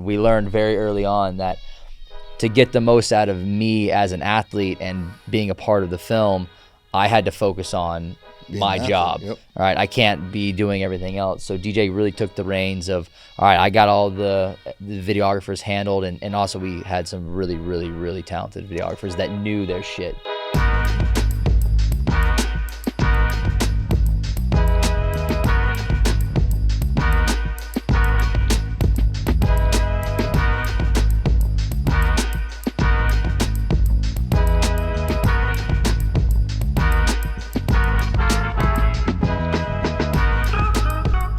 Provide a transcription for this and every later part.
we learned very early on that to get the most out of me as an athlete and being a part of the film, I had to focus on my job. Yep. All right, I can't be doing everything else. So DJ really took the reins of, all right, I got all the videographers handled, and also we had some really, really, really talented videographers that knew their shit.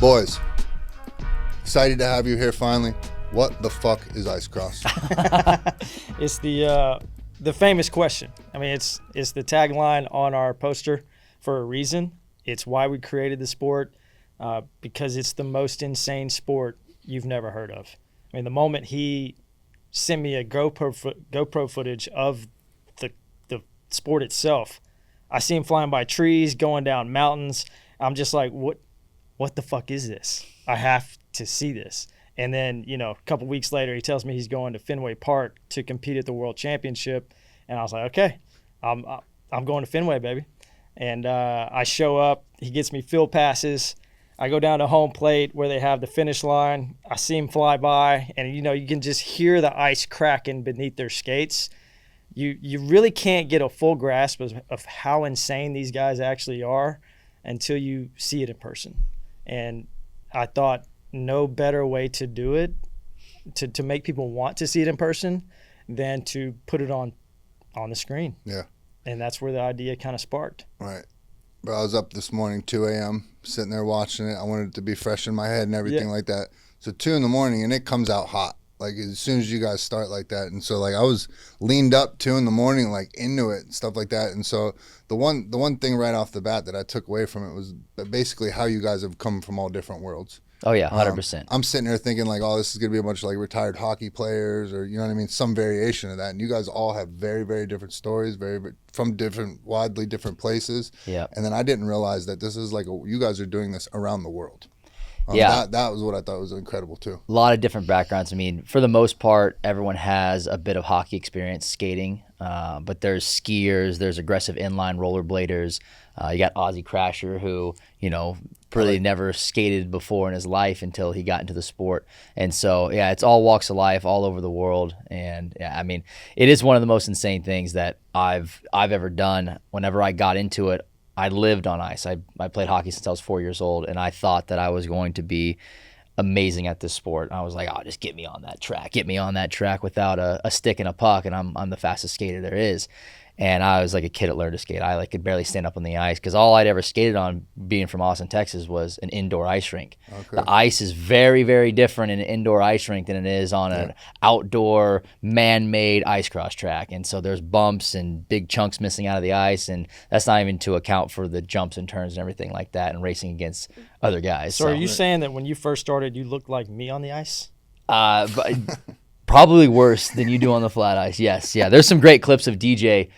Boys, excited to have you here finally. What the fuck is ice cross? It's the famous question. I mean, it's the tagline on our poster for a reason. It's why we created the sport, because it's the most insane sport you've never heard of. I mean, the moment he sent me a GoPro footage of the sport itself, I see him flying by trees, going down mountains. I'm just like, what the fuck is this? I have to see this. And then, a couple weeks later, he tells me he's going to Fenway Park to compete at the World Championship. And I was like, okay, I'm going to Fenway, baby. And I show up. He gets me field passes. I go down to home plate where they have the finish line. I see him fly by, and you can just hear the ice cracking beneath their skates. You really can't get a full grasp of how insane these guys actually are until you see it in person. And I thought no better way to do it, to make people want to see it in person, than to put it on the screen. Yeah. And that's where the idea kind of sparked. Right. But I was up this morning, 2 a.m., sitting there watching it. I wanted it to be fresh in my head and everything like that. So 2 in the morning, and it comes out hot. Like, as soon as you guys start like that. And so, like, I was leaned up 2 in the morning, like, into it and stuff like that. And so the one thing right off the bat that I took away from it was basically how you guys have come from all different worlds. Oh, yeah, 100%. I'm sitting there thinking, like, oh, this is going to be a bunch of, like, retired hockey players or, you know what I mean, some variation of that. And you guys all have very, very different stories, from widely different places. Yeah. And then I didn't realize that this is, like, you guys are doing this around the world. Yeah. That was what I thought was incredible, too. A lot of different backgrounds. I mean, for the most part, everyone has a bit of hockey experience skating, but there's skiers, there's aggressive inline rollerbladers. You got Aussie Crasher who, really never skated before in his life until he got into the sport. And so, yeah, it's all walks of life all over the world. And, yeah, I mean, it is one of the most insane things that I've ever done. Whenever I got into it, I lived on ice. I played hockey since I was 4 years old, and I thought that I was going to be amazing at this sport. I was like, oh, just get me on that track without a stick and a puck, and I'm the fastest skater there is. And I was like a kid that learned to skate. I could barely stand up on the ice because all I'd ever skated on, being from Austin, Texas, was an indoor ice rink. Okay. The ice is very, very different in an indoor ice rink than it is on an outdoor man-made ice cross track. And so there's bumps and big chunks missing out of the ice, and that's not even to account for the jumps and turns and everything like that and racing against other guys. So are you saying that when you first started, you looked like me on the ice? But probably worse than you do on the flat ice. Yes, yeah. There's some great clips of DJ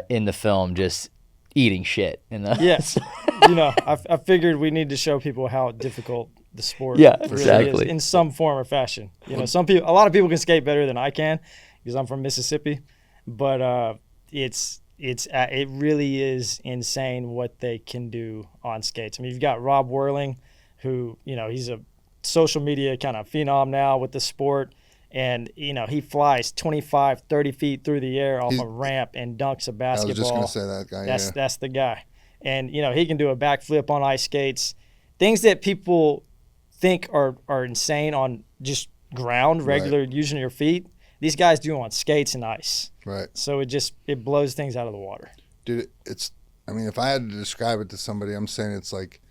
in the film just eating shit. Yes. I figured we need to show people how difficult the sport really is in some form or fashion. A lot of people can skate better than I can because I'm from Mississippi, but it really is insane what they can do on skates. I mean, you've got Rob Whirling, who, he's a social media kind of phenom now with the sport. And, he flies 25, 30 feet through the air off a ramp and dunks a basketball. I was just going to say that guy, That's the guy. And, he can do a backflip on ice skates. Things that people think are insane on just ground, regular using your feet, these guys do on skates and ice. Right. So it blows things out of the water. Dude, if I had to describe it to somebody, I'm saying it's like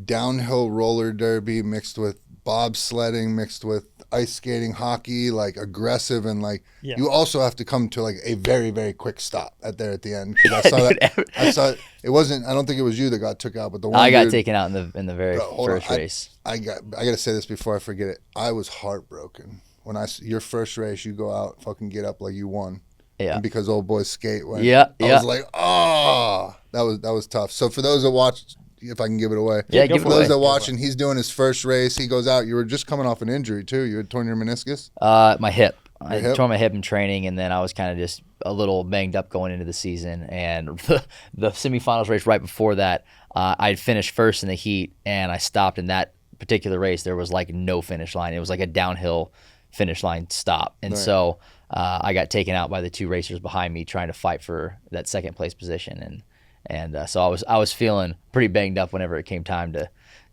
downhill roller derby mixed with bobsledding mixed with ice skating, hockey, like aggressive, and you also have to come to like a very, very quick stop at the end. I saw that. I saw it wasn't. I don't think it was you that got took out, but the one I got taken out in the very first race. I got to say this before I forget it. I was heartbroken when your first race. You go out, fucking get up like you won. Yeah. And because old boys skate. I was like, oh, that was tough. So for those that watched if I can give it away. Yeah, go give it for For away. those that watching, he's doing his first race. He goes out. You were just coming off an injury too. You had torn your meniscus. My hip. I hip? tore my hip in training, and then I was kind of just a little banged up going into the season. And the semifinals race right before that, I finished first in the heat, and I stopped in that particular race. There was like no finish line. It was like a downhill finish line stop. And so I got taken out by the two racers behind me trying to fight for that second place position. And so I was feeling pretty banged up whenever it came time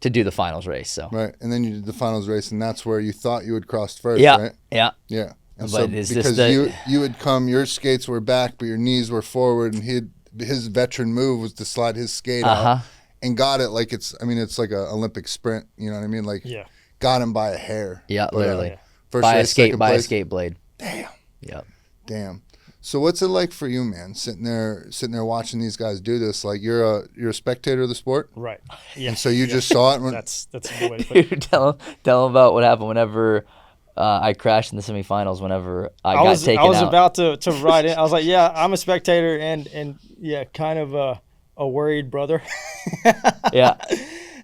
to do the finals race. So Right, and then you did the finals race, and that's where you thought you had crossed first, yeah, right? yeah. Yeah. And But so is this because the- you had come, your skates were back, but your knees were forward, and his veteran move was to slide his skate out and got it like it's like a Olympic sprint. You know what I mean? Like got him by a hair. Yeah, But, literally. First By a race, second by a place. skate blade. Damn. Yep. Damn. So what's it like for you, man? Sitting there watching these guys do this. Like you're a spectator of the sport, Right. Yeah. and so you just saw it. When, That's a good way to put it. Dude, tell him about what happened whenever I crashed in the semifinals. Whenever I got taken out. I was about to ride in. I was like, yeah, I'm a spectator, and yeah, kind of a worried brother. Yeah.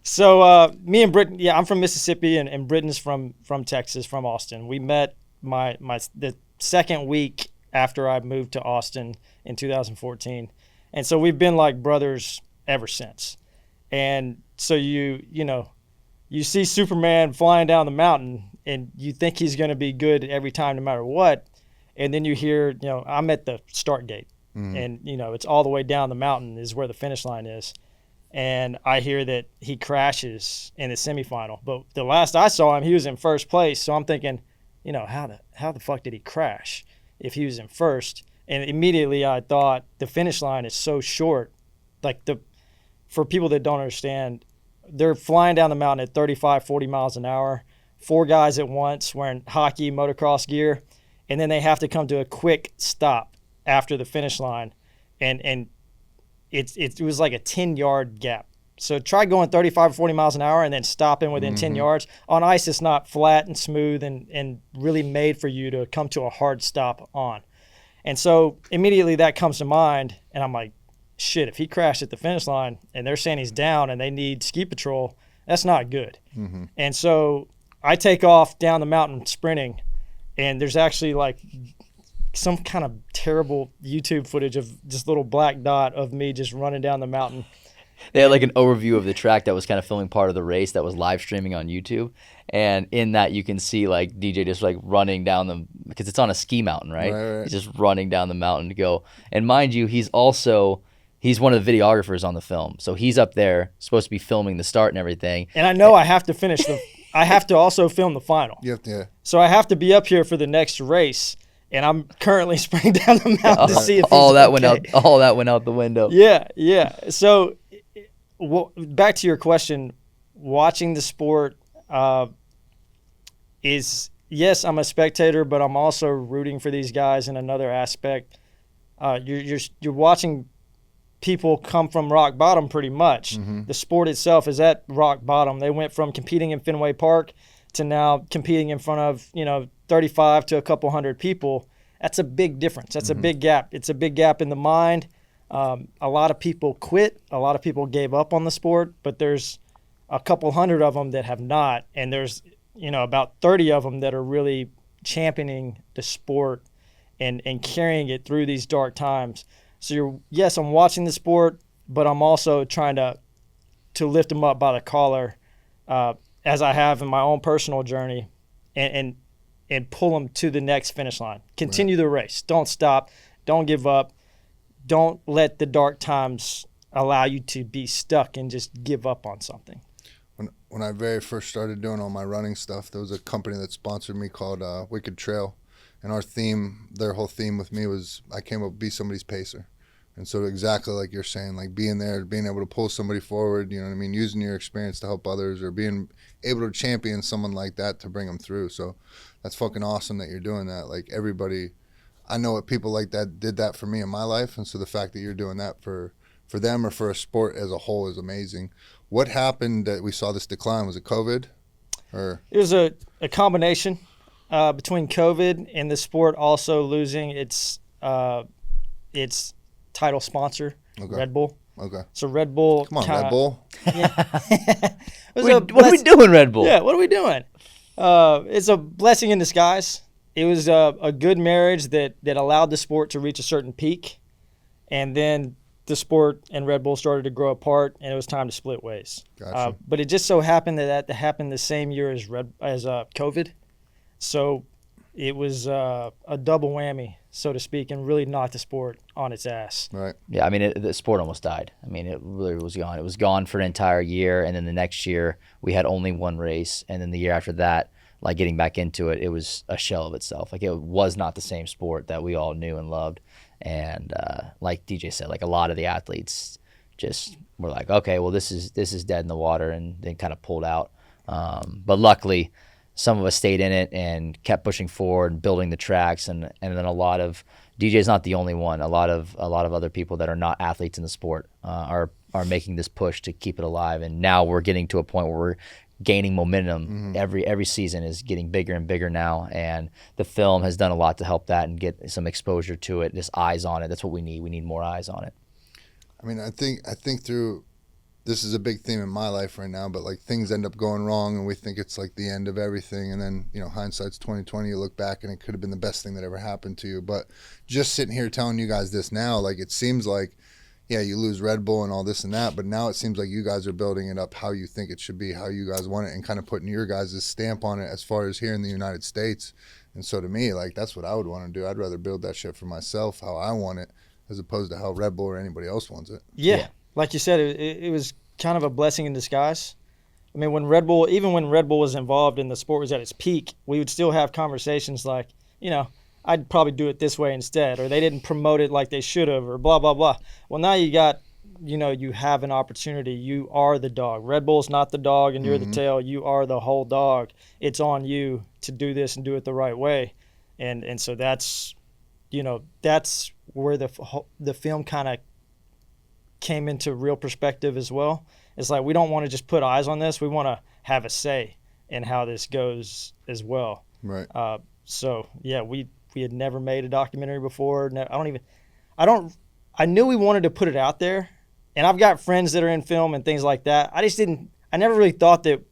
So me and Brittan, I'm from Mississippi, and Brittan's from Texas, from Austin. We met the second week after I moved to Austin in 2014, and so we've been like brothers ever since. And so you see Superman flying down the mountain, and you think he's going to be good every time, no matter what. And then you hear, I'm at the start gate, and it's all the way down the mountain is where the finish line is. And I hear that he crashes in the semifinal. But the last I saw him, he was in first place. So I'm thinking, how the fuck did he crash if he was in first? And immediately I thought the finish line is so short. Like for people that don't understand, they're flying down the mountain at 35, 40 miles an hour, 4 guys at once wearing hockey, motocross gear, and then they have to come to a quick stop after the finish line. And it was like a 10-yard gap. So try going 35 or 40 miles an hour and then stopping within 10 yards. On ice, it's not flat and smooth and really made for you to come to a hard stop on. And so immediately that comes to mind, and I'm like, shit, if he crashed at the finish line and they're saying he's down and they need ski patrol, that's not good. And so I take off down the mountain sprinting, and there's actually like some kind of terrible YouTube footage of this little black dot of me just running down the mountain. They had like an overview of the track that was kind of filming part of the race that was live streaming on YouTube. And in that you can see like DJ just like running down because it's on a ski mountain, right? Right. He's just running down the mountain to go. And mind you, he's one of the videographers on the film. So he's up there supposed to be filming the start and everything. And I know I have to I have to also film the final. you have to. So I have to be up here for the next race. And I'm currently sprinting down the mountain to see if all he's that okay. went out the window. Yeah. So, back to your question, watching the sport is, yes, I'm a spectator, but I'm also rooting for these guys in another aspect. You're watching people come from rock bottom pretty much. The sport itself is at rock bottom. They went from competing in Fenway Park to now competing in front of 35 to a couple hundred people. That's a big difference. That's a big gap. It's a big gap in the mind. A lot of people quit. A lot of people gave up on the sport, but there's a couple hundred of them that have not, and there's about 30 of them that are really championing the sport and carrying it through these dark times. So yes, I'm watching the sport, but I'm also trying to lift them up by the collar, as I have in my own personal journey, and pull them to the next finish line. Continue the race. Don't stop. Don't give up. Don't let the dark times allow you to be stuck and just give up on something. When I very first started doing all my running stuff, there was a company that sponsored me called Wicked Trail, and their whole theme with me was I came up to be somebody's pacer. And so exactly like you're saying, like being there, being able to pull somebody forward, you know what I mean, using your experience to help others, or being able to champion someone like that to bring them through. So that's fucking awesome that you're doing that. Like everybody, I know what people like that did that for me in my life, and so the fact that you're doing that for them or for a sport as a whole is amazing. What happened that we saw this decline? Was it COVID? Or it was a combination between COVID and the sport also losing its title sponsor, Okay. Red Bull. Okay. So Red Bull. Come on, Red Bull. What are we doing, Red Bull? Yeah, what are we doing? It's a blessing in disguise. It was a good marriage that allowed the sport to reach a certain peak, and then the sport and Red Bull started to grow apart, and it was time to split ways. Gotcha. But it just so happened that happened the same year as COVID, so it was a double whammy, so to speak, and really knocked the sport on its ass. Right. Yeah, I mean, the sport almost died. I mean, it really was gone. It was gone for an entire year, and then the next year we had only one race, and then the year after that, like getting back into it, it was a shell of itself. Like it was not the same sport that we all knew and loved. And like DJ said, like a lot of the athletes just were like, okay, well this is dead in the water, and then kind of pulled out. But luckily, some of us stayed in it and kept pushing forward, building the tracks, and then a lot of DJ's not the only one. A lot of other people that are not athletes in the sport are making this push to keep it alive. And now we're getting to a point where we're gaining momentum. Every season is getting bigger and bigger now, and the film has done a lot to help that and get some exposure to it, just eyes on it. That's what we need. We need more eyes on it. I mean, I think through, this is a big theme in my life right now, but like things end up going wrong and we think it's like the end of everything, and then, you know, hindsight's 20/20, you look back and it could have been the best thing that ever happened to you. But just sitting here telling you guys this now, like it seems like, yeah, you lose Red Bull and all this and that, but now it seems like you guys are building it up how you think it should be, how you guys want it, and kind of putting your guys' stamp on it as far as here in the United States. And so to me, like, that's what I would want to do. I'd rather build that shit for myself, how I want it, as opposed to how Red Bull or anybody else wants it. Yeah. Like you said, it was kind of a blessing in disguise. I mean, even when Red Bull was involved and the sport was at its peak, we would still have conversations like, you know, I'd probably do it this way instead, or they didn't promote it like they should have, or blah, blah, blah. Well, now you have an opportunity. You are the dog. Red Bull's not the dog and you're the tail. You are the whole dog. It's on you to do this and do it the right way. And so that's where the film kind of came into real perspective as well. It's like we don't want to just put eyes on this. We want to have a say in how this goes as well. Right. So, yeah, we had never made a documentary before. I knew we wanted to put it out there, and I've got friends that are in film and things like that. I never really thought that,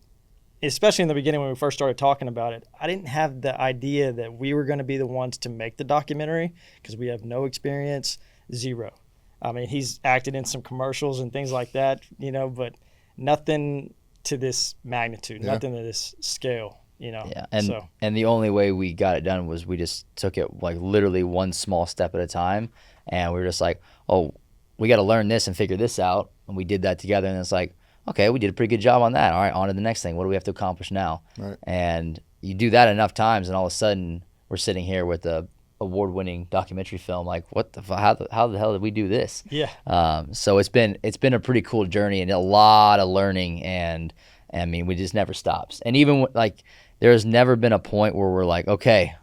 especially in the beginning when we first started talking about it, I didn't have the idea that we were going to be the ones to make the documentary, because we have no experience, zero. I mean, he's acted in some commercials and things like that, you know, but nothing to this magnitude, nothing to this scale. You know, yeah, and the only way we got it done was we just took it like literally one small step at a time, and we were just like, oh, we got to learn this and figure this out, and we did that together, and it's like, okay, we did a pretty good job on that. All right, on to the next thing. What do we have to accomplish now? Right. And you do that enough times, and all of a sudden we're sitting here with a award-winning documentary film. Like, how the hell did we do this? Yeah. So it's been a pretty cool journey and a lot of learning, and I mean, we just never stops. And even like, there's never been a point where we're like, okay,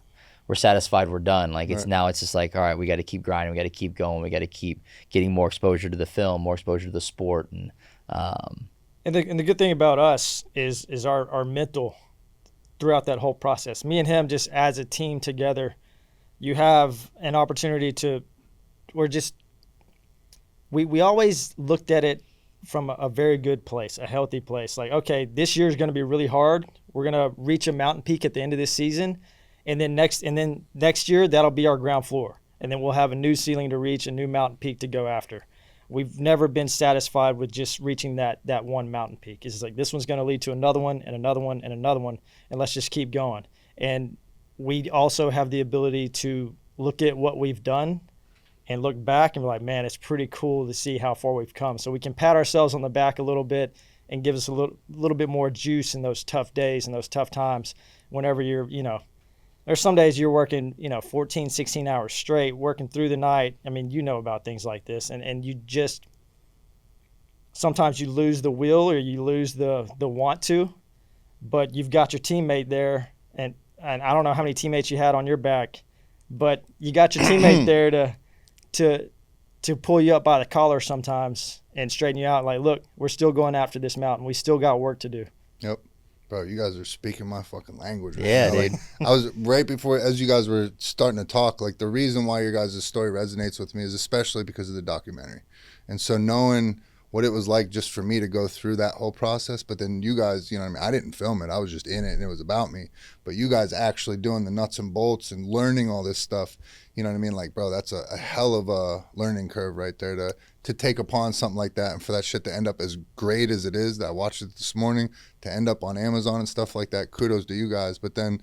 we're satisfied, we're done. Like it's just like, all right, we got to keep grinding, we got to keep going, we got to keep getting more exposure to the film, more exposure to the sport, and the good thing about us is our mental throughout that whole process. Me and him, just as a team together, you have an opportunity to, we always looked at it from a very good place, a healthy place. Like, okay, this year is going to be really hard. We're going to reach a mountain peak at the end of this season. And then next year, that'll be our ground floor. And then we'll have a new ceiling to reach, a new mountain peak to go after. We've never been satisfied with just reaching that one mountain peak. It's like, this one's going to lead to another one and another one and another one. And let's just keep going. And we also have the ability to look at what we've done and look back and be like, man, it's pretty cool to see how far we've come. So we can pat ourselves on the back a little bit and give us a little bit more juice in those tough days and those tough times whenever you're, you know, there's some days you're working, 14, 16 hours straight, working through the night. I mean, you know about things like this. And you just, sometimes you lose the will or you lose the want to, but you've got your teammate there. And I don't know how many teammates you had on your back, but you got your teammate there to pull you up by the collar sometimes and straighten you out. Like, look, we're still going after this mountain. We still got work to do. Yep. Bro, you guys are speaking my fucking language right yeah, now. dude. Like, I was right before, as you guys were starting to talk, like the reason why your guys' story resonates with me is especially because of the documentary. And so knowing what it was like just for me to go through that whole process, but then you guys, you know what I mean, I didn't film it, I was just in it and it was about me, but you guys actually doing the nuts and bolts and learning all this stuff, you know what I mean, like, bro, that's a hell of a learning curve right there to take upon something like that, and for that shit to end up as great as it is, that I watched it this morning, to end up on Amazon and stuff like that, kudos to you guys. But then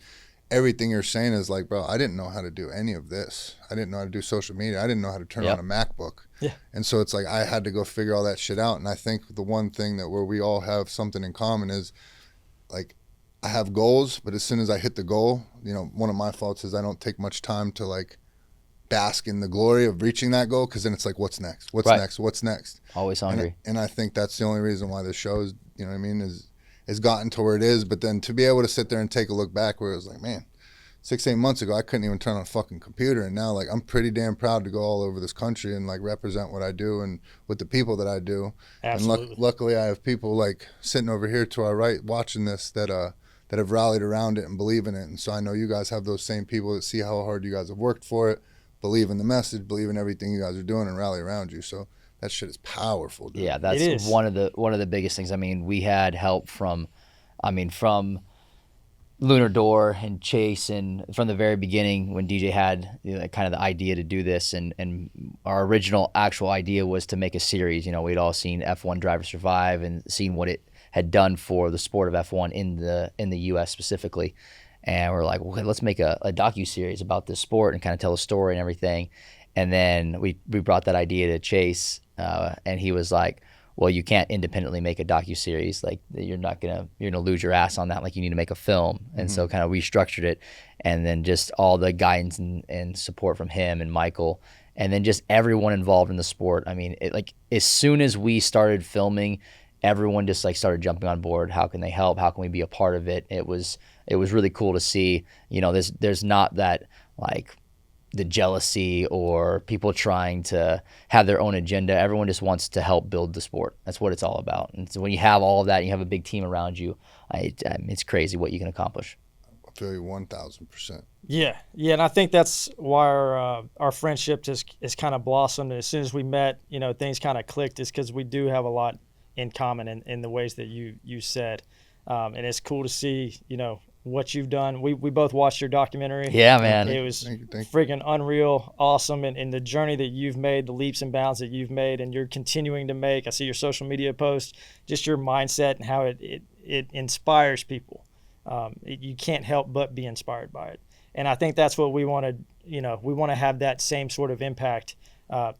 everything you're saying is like, bro, I didn't know how to do any of this. I didn't know how to do social media. I didn't know how to turn on a MacBook. Yeah. And so it's like I had to go figure all that shit out. And I think the one thing that where we all have something in common is, like, I have goals, but as soon as I hit the goal, you know, one of my faults is I don't take much time to, like, bask in the glory of reaching that goal, because then it's like, what's next? What's next? What's next? Always hungry. And I think that's the only reason why this show is, you know what I mean, is gotten to where it is. But then to be able to sit there and take a look back where it was like, man, 6-8 months ago I couldn't even turn on a fucking computer, and now, like, I'm pretty damn proud to go all over this country and, like, represent what I do and with the people that I do. Absolutely. And luckily I have people like sitting over here to our right watching this that have rallied around it and believe in it. And so I know you guys have those same people that see how hard you guys have worked for it, believe in the message, believe in everything you guys are doing, and rally around you. So that shit is powerful, dude. Yeah, that's one of the biggest things. I mean, we had help from Lunar Door and Chase, and from the very beginning when DJ had, you know, kind of the idea to do this, and our original actual idea was to make a series. You know, we'd all seen F1 Drive to Survive and seen what it had done for the sport of F1 in the U.S. specifically. And we're like, well, let's make a docu-series about this sport and kind of tell a story and everything. And then we brought that idea to Chase, and he was like, well, you can't independently make a docu-series. Like, you're gonna lose your ass on that. Like, you need to make a film. And so kind of restructured it, and then just all the guidance and support from him and Michael, and then just everyone involved in the sport. I mean, like, as soon as we started filming, everyone just, like, started jumping on board. How can they help? How can we be a part of it? It was really cool to see. You know, there's not that, like, the jealousy or people trying to have their own agenda. Everyone just wants to help build the sport. That's what it's all about. And so when you have all of that and you have a big team around you, it's crazy what you can accomplish. I feel you 1,000%. Yeah, and I think that's why our friendship just is kind of blossomed. As soon as we met, you know, things kind of clicked. Is because we do have a lot in common in the ways that you said, and it's cool to see, you know, what you've done. We both watched your documentary. Yeah, man. It was Thank you. freaking unreal, awesome, and the journey that you've made, the leaps and bounds that you've made, and you're continuing to make. I see your social media posts, just your mindset and how it inspires people. You can't help but be inspired by it, and I think that's what we want to, you know, we want to have that same sort of impact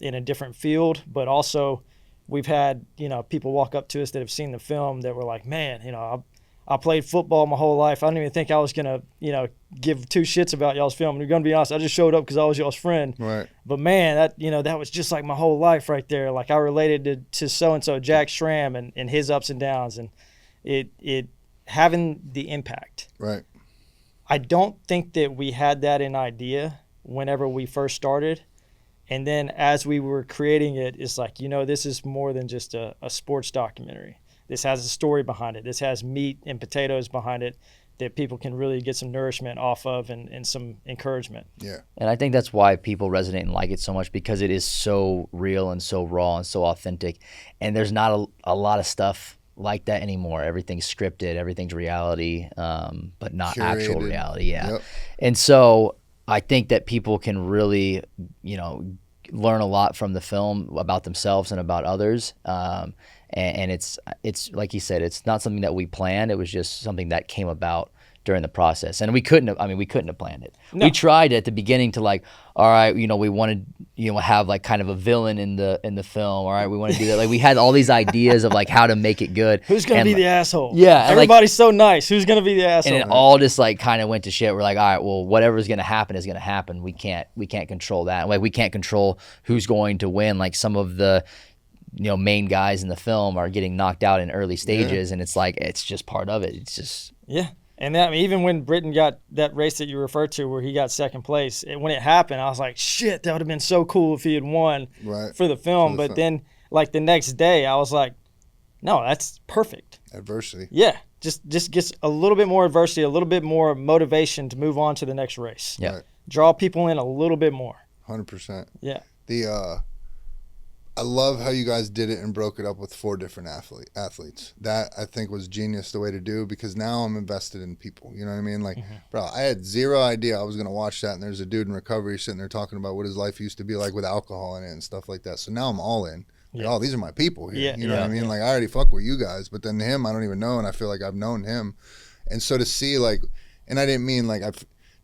in a different field, but also we've had, you know, people walk up to us that have seen the film that were like, man, you know, I played football my whole life. I didn't even think I was going to, you know, give two shits about y'all's film. And you're going to be honest, I just showed up because I was y'all's friend. Right. But, man, that was just like my whole life right there. Like, I related to so-and-so, Jack Schramm, and his ups and downs. And it having the impact. Right. I don't think that we had that in idea whenever we first started. And then as we were creating it, it's like, you know, this is more than just a sports documentary. This has a story behind it. This has meat and potatoes behind it that people can really get some nourishment off of and some encouragement. Yeah. And I think that's why people resonate and like it so much, because it is so real and so raw and so authentic. And there's not a lot of stuff like that anymore. Everything's scripted, everything's reality, but not Curated. Actual reality. Yeah. Yep. And so I think that people can really, you know, learn a lot from the film about themselves and about others. And it's like you said, it's not something that we planned. It was just something that came about during the process, and we couldn't have planned it. No. We tried at the beginning to, like, all right, you know, we wanted, you know, have like kind of a villain in the film. All right, we want to do that. Like, we had all these ideas of like how to make it good. Who's gonna be the asshole? Yeah, and, everybody's so nice. Who's gonna be the asshole? And it all just like kind of went to shit. We're like, all right, well, whatever's gonna happen is gonna happen. We can't control that. Like, we can't control who's going to win. Like, some of the, you know, main guys in the film are getting knocked out in early stages, and it's like, it's just part of it. It's just And that, I mean, even when Brittan got that race that you referred to where he got second place, when it happened, I was like, shit, that would have been so cool if he had won for the film. But then, like, the next day, I was like, no, that's perfect. Adversity. Yeah, just gets a little bit more adversity, a little bit more motivation to move on to the next race. Yeah. Right. Draw people in a little bit more. 100%. Yeah. I love how you guys did it and broke it up with 4 different athletes. That I think was genius the way to do, because now I'm invested in people. You know what I mean? Like, bro, I had zero idea I was gonna watch that, and there's a dude in recovery sitting there talking about what his life used to be like with alcohol in it and stuff like that. So now I'm all in. Like, oh, these are my people here. You know what I mean? Like, I already fuck with you guys, but then him, I don't even know, and I feel like I've known him. And so to see, like, and I didn't mean like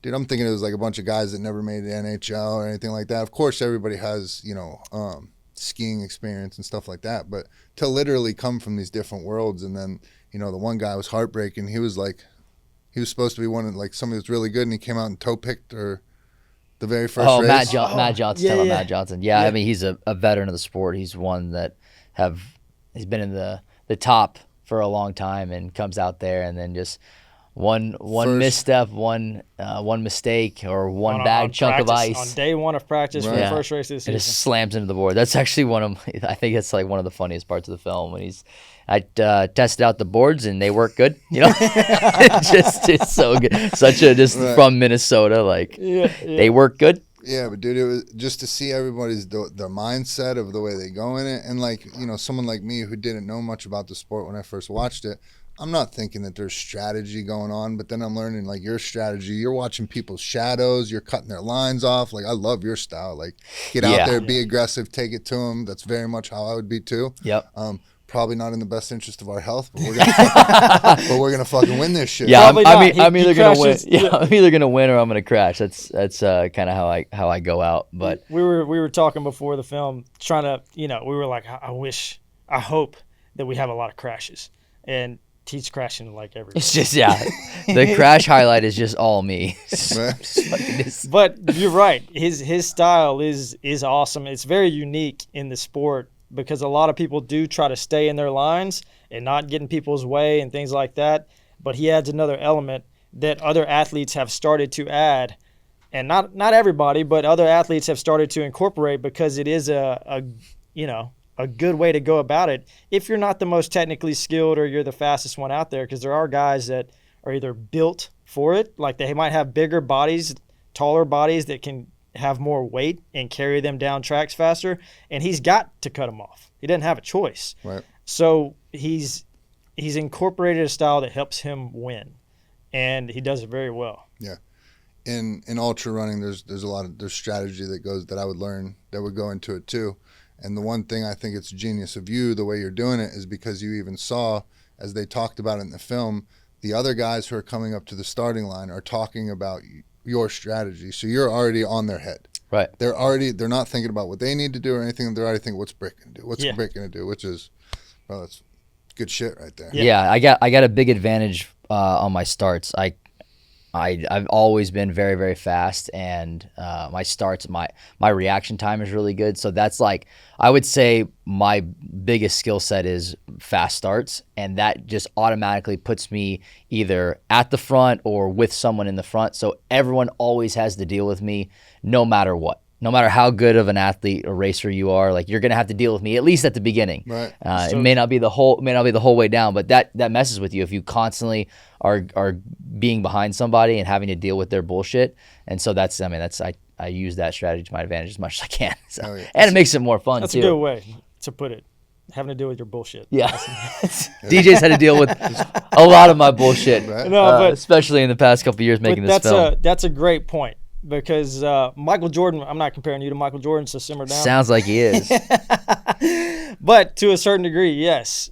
dude, I'm thinking it was like a bunch of guys that never made the NHL or anything like that. Of course, everybody has, you know, skiing experience and stuff like that, but to literally come from these different worlds, and then, you know, the one guy was heartbreaking. He was supposed to be one of, like, somebody that's really good, and he came out and toe picked or the very first race. Matt Johnson. Matt Johnson. Yeah, I mean, he's a veteran of the sport. He's one that he's been in the top for a long time, and comes out there and then just one misstep, one mistake, or one bad chunk of ice on day one of practice for the first race of the season, and just slams into the board. That's actually I think it's like one of the funniest parts of the film when I tested out the boards and they work good. You know, it's so good. From Minnesota, like they work good. Yeah, but dude, it was just to see everybody's the mindset of the way they go in it, and, like, you know, someone like me who didn't know much about the sport when I first watched it, I'm not thinking that there's strategy going on, but then I'm learning, like, your strategy. You're watching people's shadows. You're cutting their lines off. Like, I love your style. Like, get out there, be aggressive, take it to them. That's very much how I would be too. Yep. Probably not in the best interest of our health, but we're gonna fucking win this shit. Yeah, I'm either gonna win. Yeah, I'm either gonna win or I'm gonna crash. That's kind of how I go out. But we were talking before the film, trying to, you know, we were like, I hope that we have a lot of crashes, and he's crashing like every. It's just the crash highlight is just all me. But you're right. His style is awesome. It's very unique in the sport, because a lot of people do try to stay in their lines and not get in people's way and things like that. But he adds another element that other athletes have started to add, and not everybody, but other athletes have started to incorporate, because it is a good way to go about it if you're not the most technically skilled or you're the fastest one out there, because there are guys that are either built for it, like they might have bigger bodies, taller bodies that can have more weight and carry them down tracks faster, and he's got to cut them off. He doesn't have a choice. Right. So he's incorporated a style that helps him win, and he does it very well. Yeah. In ultra running, there's a lot of strategy that I would learn that would go into it too. And the one thing I think it's genius of you, the way you're doing it, is because you even saw, as they talked about it in the film, the other guys who are coming up to the starting line are talking about your strategy. So you're already on their head. Right. They're not thinking about what they need to do or anything. They're already thinking, what's Britt going to do? What's Britt going to do? Which is, well, that's good shit right there. Yeah, I got a big advantage on my starts. I've always been very, very fast, and my starts, my reaction time is really good. So that's, like, I would say my biggest skill set is fast starts, and that just automatically puts me either at the front or with someone in the front. So everyone always has to deal with me no matter what. No matter how good of an athlete or racer you are, like, you're gonna have to deal with me at least at the beginning. Right. It may not be the whole way down, but that messes with you if you constantly are being behind somebody and having to deal with their bullshit. And so I use that strategy to my advantage as much as I can. So, and it makes it more fun. That's too. a good way to put it. Having to deal with your bullshit. Yeah. DJ's had to deal with a lot of my bullshit, Right. but especially in the past couple of years making this film. That's a great point. Because Michael Jordan, I'm not comparing you to Michael Jordan, so simmer down. Sounds like he is. But to a certain degree, yes.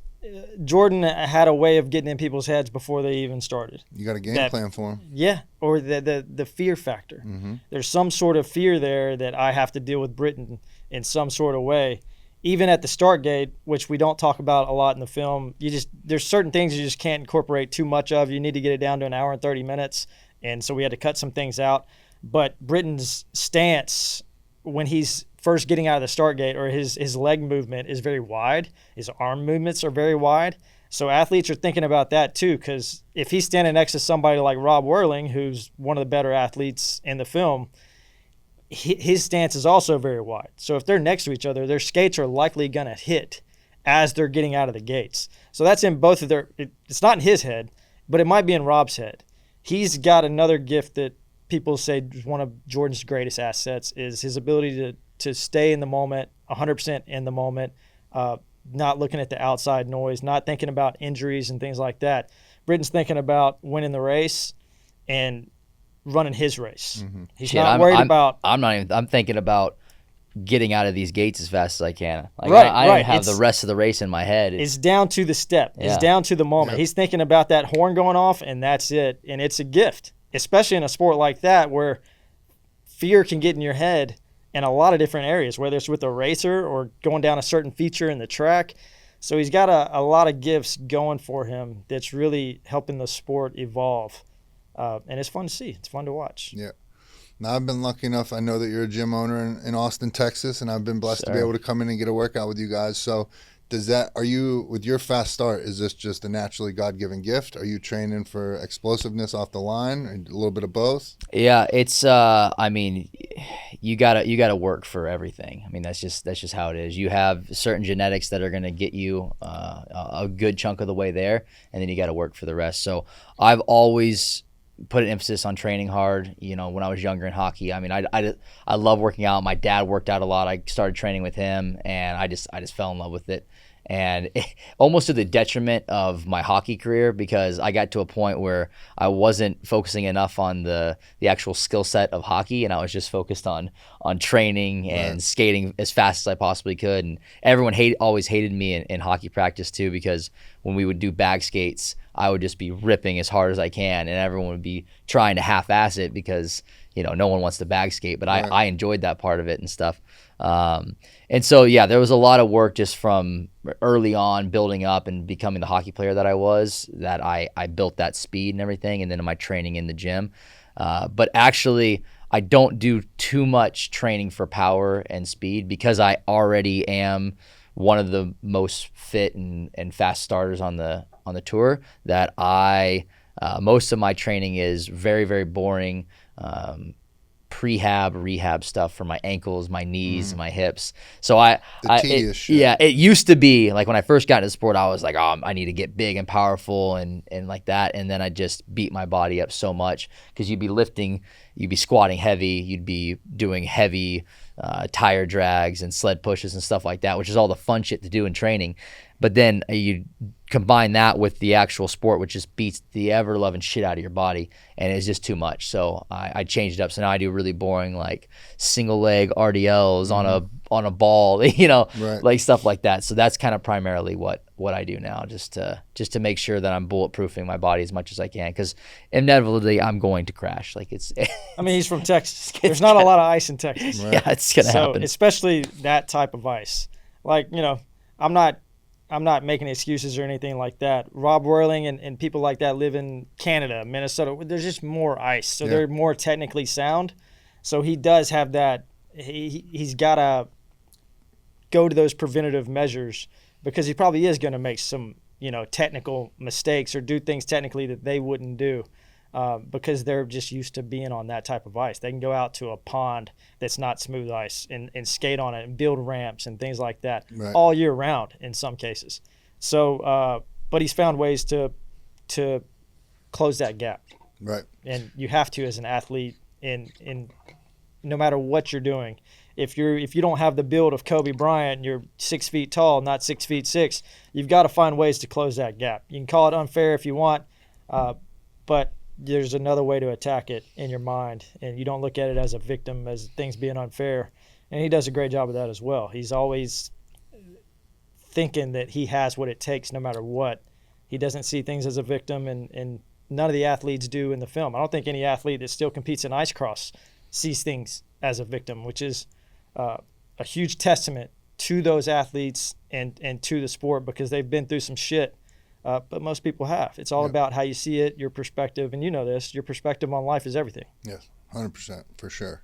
Jordan had a way of getting in people's heads before they even started. You got a game plan for him. Yeah, or the fear factor. Mm-hmm. There's some sort of fear there that I have to deal with Brittan in some sort of way. Even at the start gate, which we don't talk about a lot in the film, there's certain things you just can't incorporate too much of. You need to get it down to an hour and 30 minutes, and so we had to cut some things out. But Brittan's stance when he's first getting out of the start gate, or his leg movement is very wide. His arm movements are very wide. So athletes are thinking about that too, because if he's standing next to somebody like Rob Whirling, who's one of the better athletes in the film, his stance is also very wide. So if they're next to each other, their skates are likely going to hit as they're getting out of the gates. So that's in both of their – it's not in his head, but it might be in Rob's head. He's got another gift that people say one of Jordan's greatest assets is his ability to stay in the moment 100% in the moment, not looking at the outside noise, not thinking about injuries and things like that. Brittan's thinking about winning the race and running his race. He's not worried about. I'm thinking about getting out of these gates as fast as I can. Like, Right, I right. don't have the rest of the race in my head. It's down to the step. Yeah. It's down to the moment. Yep. He's thinking about that horn going off, and that's it. And it's a gift, especially in a sport like that where fear can get in your head in a lot of different areas, whether it's with a racer or going down a certain feature in the track. So he's got a lot of gifts going for him that's really helping the sport evolve. And it's fun to see. It's fun to watch. Yeah. Now, I've been lucky enough. I know that you're a gym owner in Austin, Texas, and I've been blessed to be able to come in and get a workout with you guys. So are you, with your fast start, is this just a naturally God-given gift? Are you training for explosiveness off the line, or a little bit of both? Yeah, it's I mean, you gotta work for everything. I mean, that's just how it is. You have certain genetics that are gonna get you a good chunk of the way there, and then you gotta work for the rest. So I've always put an emphasis on training hard. You know, when I was younger in hockey, I mean, I love working out. My dad worked out a lot. I started training with him, and I just fell in love with it. And almost to the detriment of my hockey career, because I got to a point where I wasn't focusing enough on the actual skill set of hockey, and I was just focused on training and skating as fast as I possibly could. And everyone always hated me in hockey practice too, because when we would do bag skates, I would just be ripping as hard as I can, and everyone would be trying to half-ass it because, you know, no one wants to bag skate, but I enjoyed that part of it and stuff. And so, yeah, there was a lot of work just from early on building up and becoming the hockey player that I was, that I built that speed and everything, and then in my training in the gym. But actually, I don't do too much training for power and speed because I already am one of the most fit and fast starters on the tour, that most of my training is very, very boring, rehab stuff for my ankles, my knees, my hips. So tedious shit. Yeah, it used to be like when I first got into sport, I was like, oh, I need to get big and powerful and like that. And then I just beat my body up so much, because you'd be squatting heavy, you'd be doing heavy tire drags and sled pushes and stuff like that, which is all the fun shit to do in training. But then you combine that with the actual sport, which just beats the ever-loving shit out of your body, and it's just too much. So I changed it up. So now I do really boring, like single leg RDLs on a ball, you know, like stuff like that. So that's kind of primarily what I do now, just to make sure that I'm bulletproofing my body as much as I can, because inevitably I'm going to crash. Like it's. I mean, he's from Texas. There's not a lot of ice in Texas. Yeah, it's gonna happen. Especially that type of ice. Like, you know, I'm not making excuses or anything like that. Rob Whirling and people like that live in Canada, Minnesota. There's just more ice, so they're more technically sound. So he does have that. He's got to go to those preventative measures, because he probably is going to make some, you know, technical mistakes or do things technically that they wouldn't do, because they're just used to being on that type of ice. They can go out to a pond that's not smooth ice and skate on it and build ramps and things like that all year round in some cases. So, but he's found ways to close that gap. Right. And you have to, as an athlete, in no matter what you're doing. If you don't have the build of Kobe Bryant and you're 6 feet tall, not 6'6", you've got to find ways to close that gap. You can call it unfair if you want, but there's another way to attack it in your mind, and you don't look at it as a victim, as things being unfair. And he does a great job of that as well. He's always thinking that he has what it takes no matter what. He doesn't see things as a victim, and none of the athletes do in the film. I don't think any athlete that still competes in ice cross sees things as a victim, which is a huge testament to those athletes and to the sport, because they've been through some shit. But most people have. It's all about how you see it, your perspective, and you know this. Your perspective on life is everything. Yes, 100% for sure.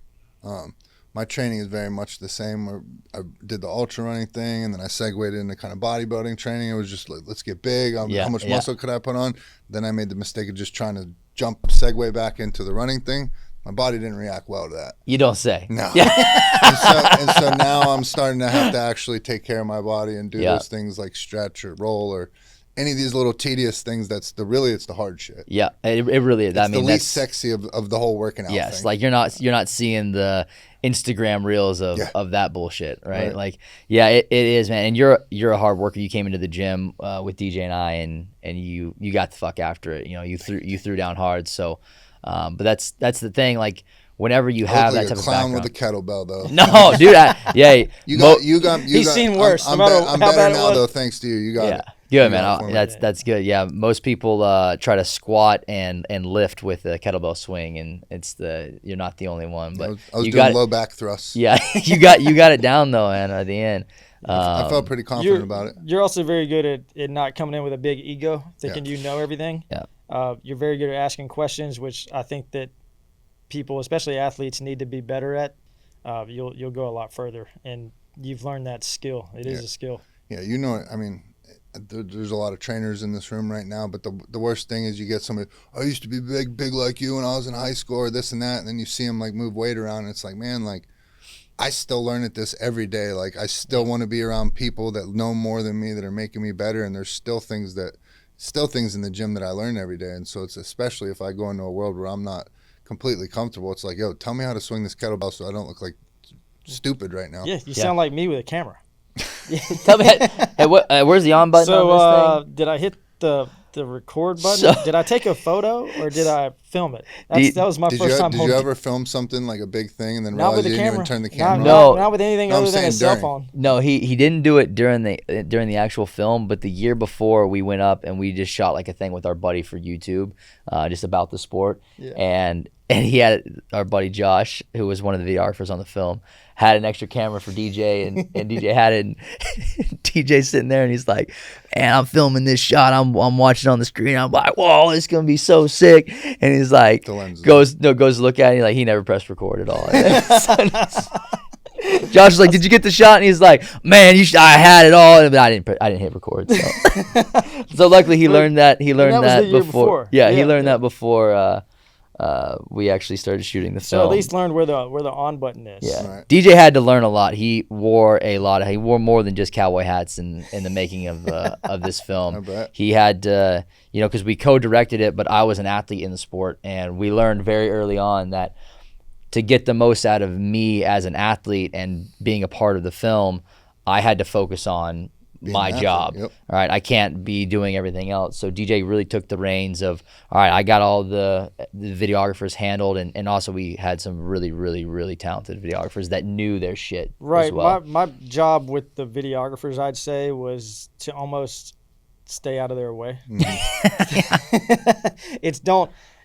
My training is very much the same. I did the ultra running thing, and then I segued into kind of bodybuilding training. It was just like, let's get big. How much muscle could I put on? Then I made the mistake of just trying to segue back into the running thing. My body didn't react well to that. You don't say. No. Yeah. and so now I'm starting to have to actually take care of my body and do those things like stretch or roll or any of these little tedious things. It's the hard shit. Yeah, it really is. It's the least sexy of the whole working out thing. Like you're not seeing the Instagram reels of, Yeah. of that bullshit, right? Right. Like, yeah, it is, man. And you're a hard worker. You came into the gym with DJ and I, and you got the fuck after it. You know, you threw down hard. So, but that's the thing. Like, whenever you I have look that like type a clown of with a background. kettlebell, though. No, dude. You got. He's seen worse, I'm, no matter I'm how better bad it now, was. though. Thanks to you. You got Yeah, it. good, You man. got it for me. That's good. Yeah, most people try to squat and lift with a kettlebell swing, and you're not the only one. But I was you doing got low back thrusts. yeah, you got it down though, man. At the end, I felt pretty confident about it. You're also very good at not coming in with a big ego, thinking you know everything. Yeah. You're very good at asking questions, which I think that people, especially athletes, need to be better at. You'll go a lot further, and you've learned that skill. It is a skill. Yeah, you know, I mean, there's a lot of trainers in this room right now, but the worst thing is you get somebody, I used to be big like you when I was in high school, or this and that, and then you see them like move weight around, and it's like, man, like, I still learn at this every day. Like, I still want to be around people that know more than me, that are making me better, and there's still things in the gym that I learn every day. And so it's, especially if I go into a world where I'm not completely comfortable, it's like, yo, tell me how to swing this kettlebell so I don't look like stupid right now. Yeah, you sound like me with a camera. Tell me, hey, where's the on button on this thing? Did I hit the record button? Did I take a photo or did I film it? That was my first time. Did you ever film something like a big thing and then not realize with you the didn't camera. even turn the camera No. on? Not with anything other than a cell phone. No, he didn't do it during the actual film, but the year before we went up and we just shot like a thing with our buddy for YouTube, just about the sport. Yeah. And he had our buddy Josh, who was one of the videographers on the film, had an extra camera for DJ, and DJ had it. And DJ's sitting there and he's like, "Man, I'm filming this shot. I'm watching on the screen. I'm like, whoa, it's gonna be so sick." And he's like, goes to look at it. Like, he never pressed record at all. Josh was like, "Did you get the shot?" And he's like, "Man, I had it all, but I didn't hit record." So, so luckily he learned that. He learned that before. Yeah, he learned that before we actually started shooting the film. So at least learned where the on button is. Yeah, Right. DJ had to learn a lot. He wore more than just cowboy hats in the making of this film. I bet. He had to, because we co-directed it, but I was an athlete in the sport, and we learned very early on that to get the most out of me as an athlete and being a part of the film, I had to focus on my job. Yep. All right, I can't be doing everything else. So DJ really took the reins of, all right, I got all the videographers handled, and also we had some really, really, really talented videographers that knew their shit Right. as well. My job with the videographers, I'd say, was to almost stay out of their way. It's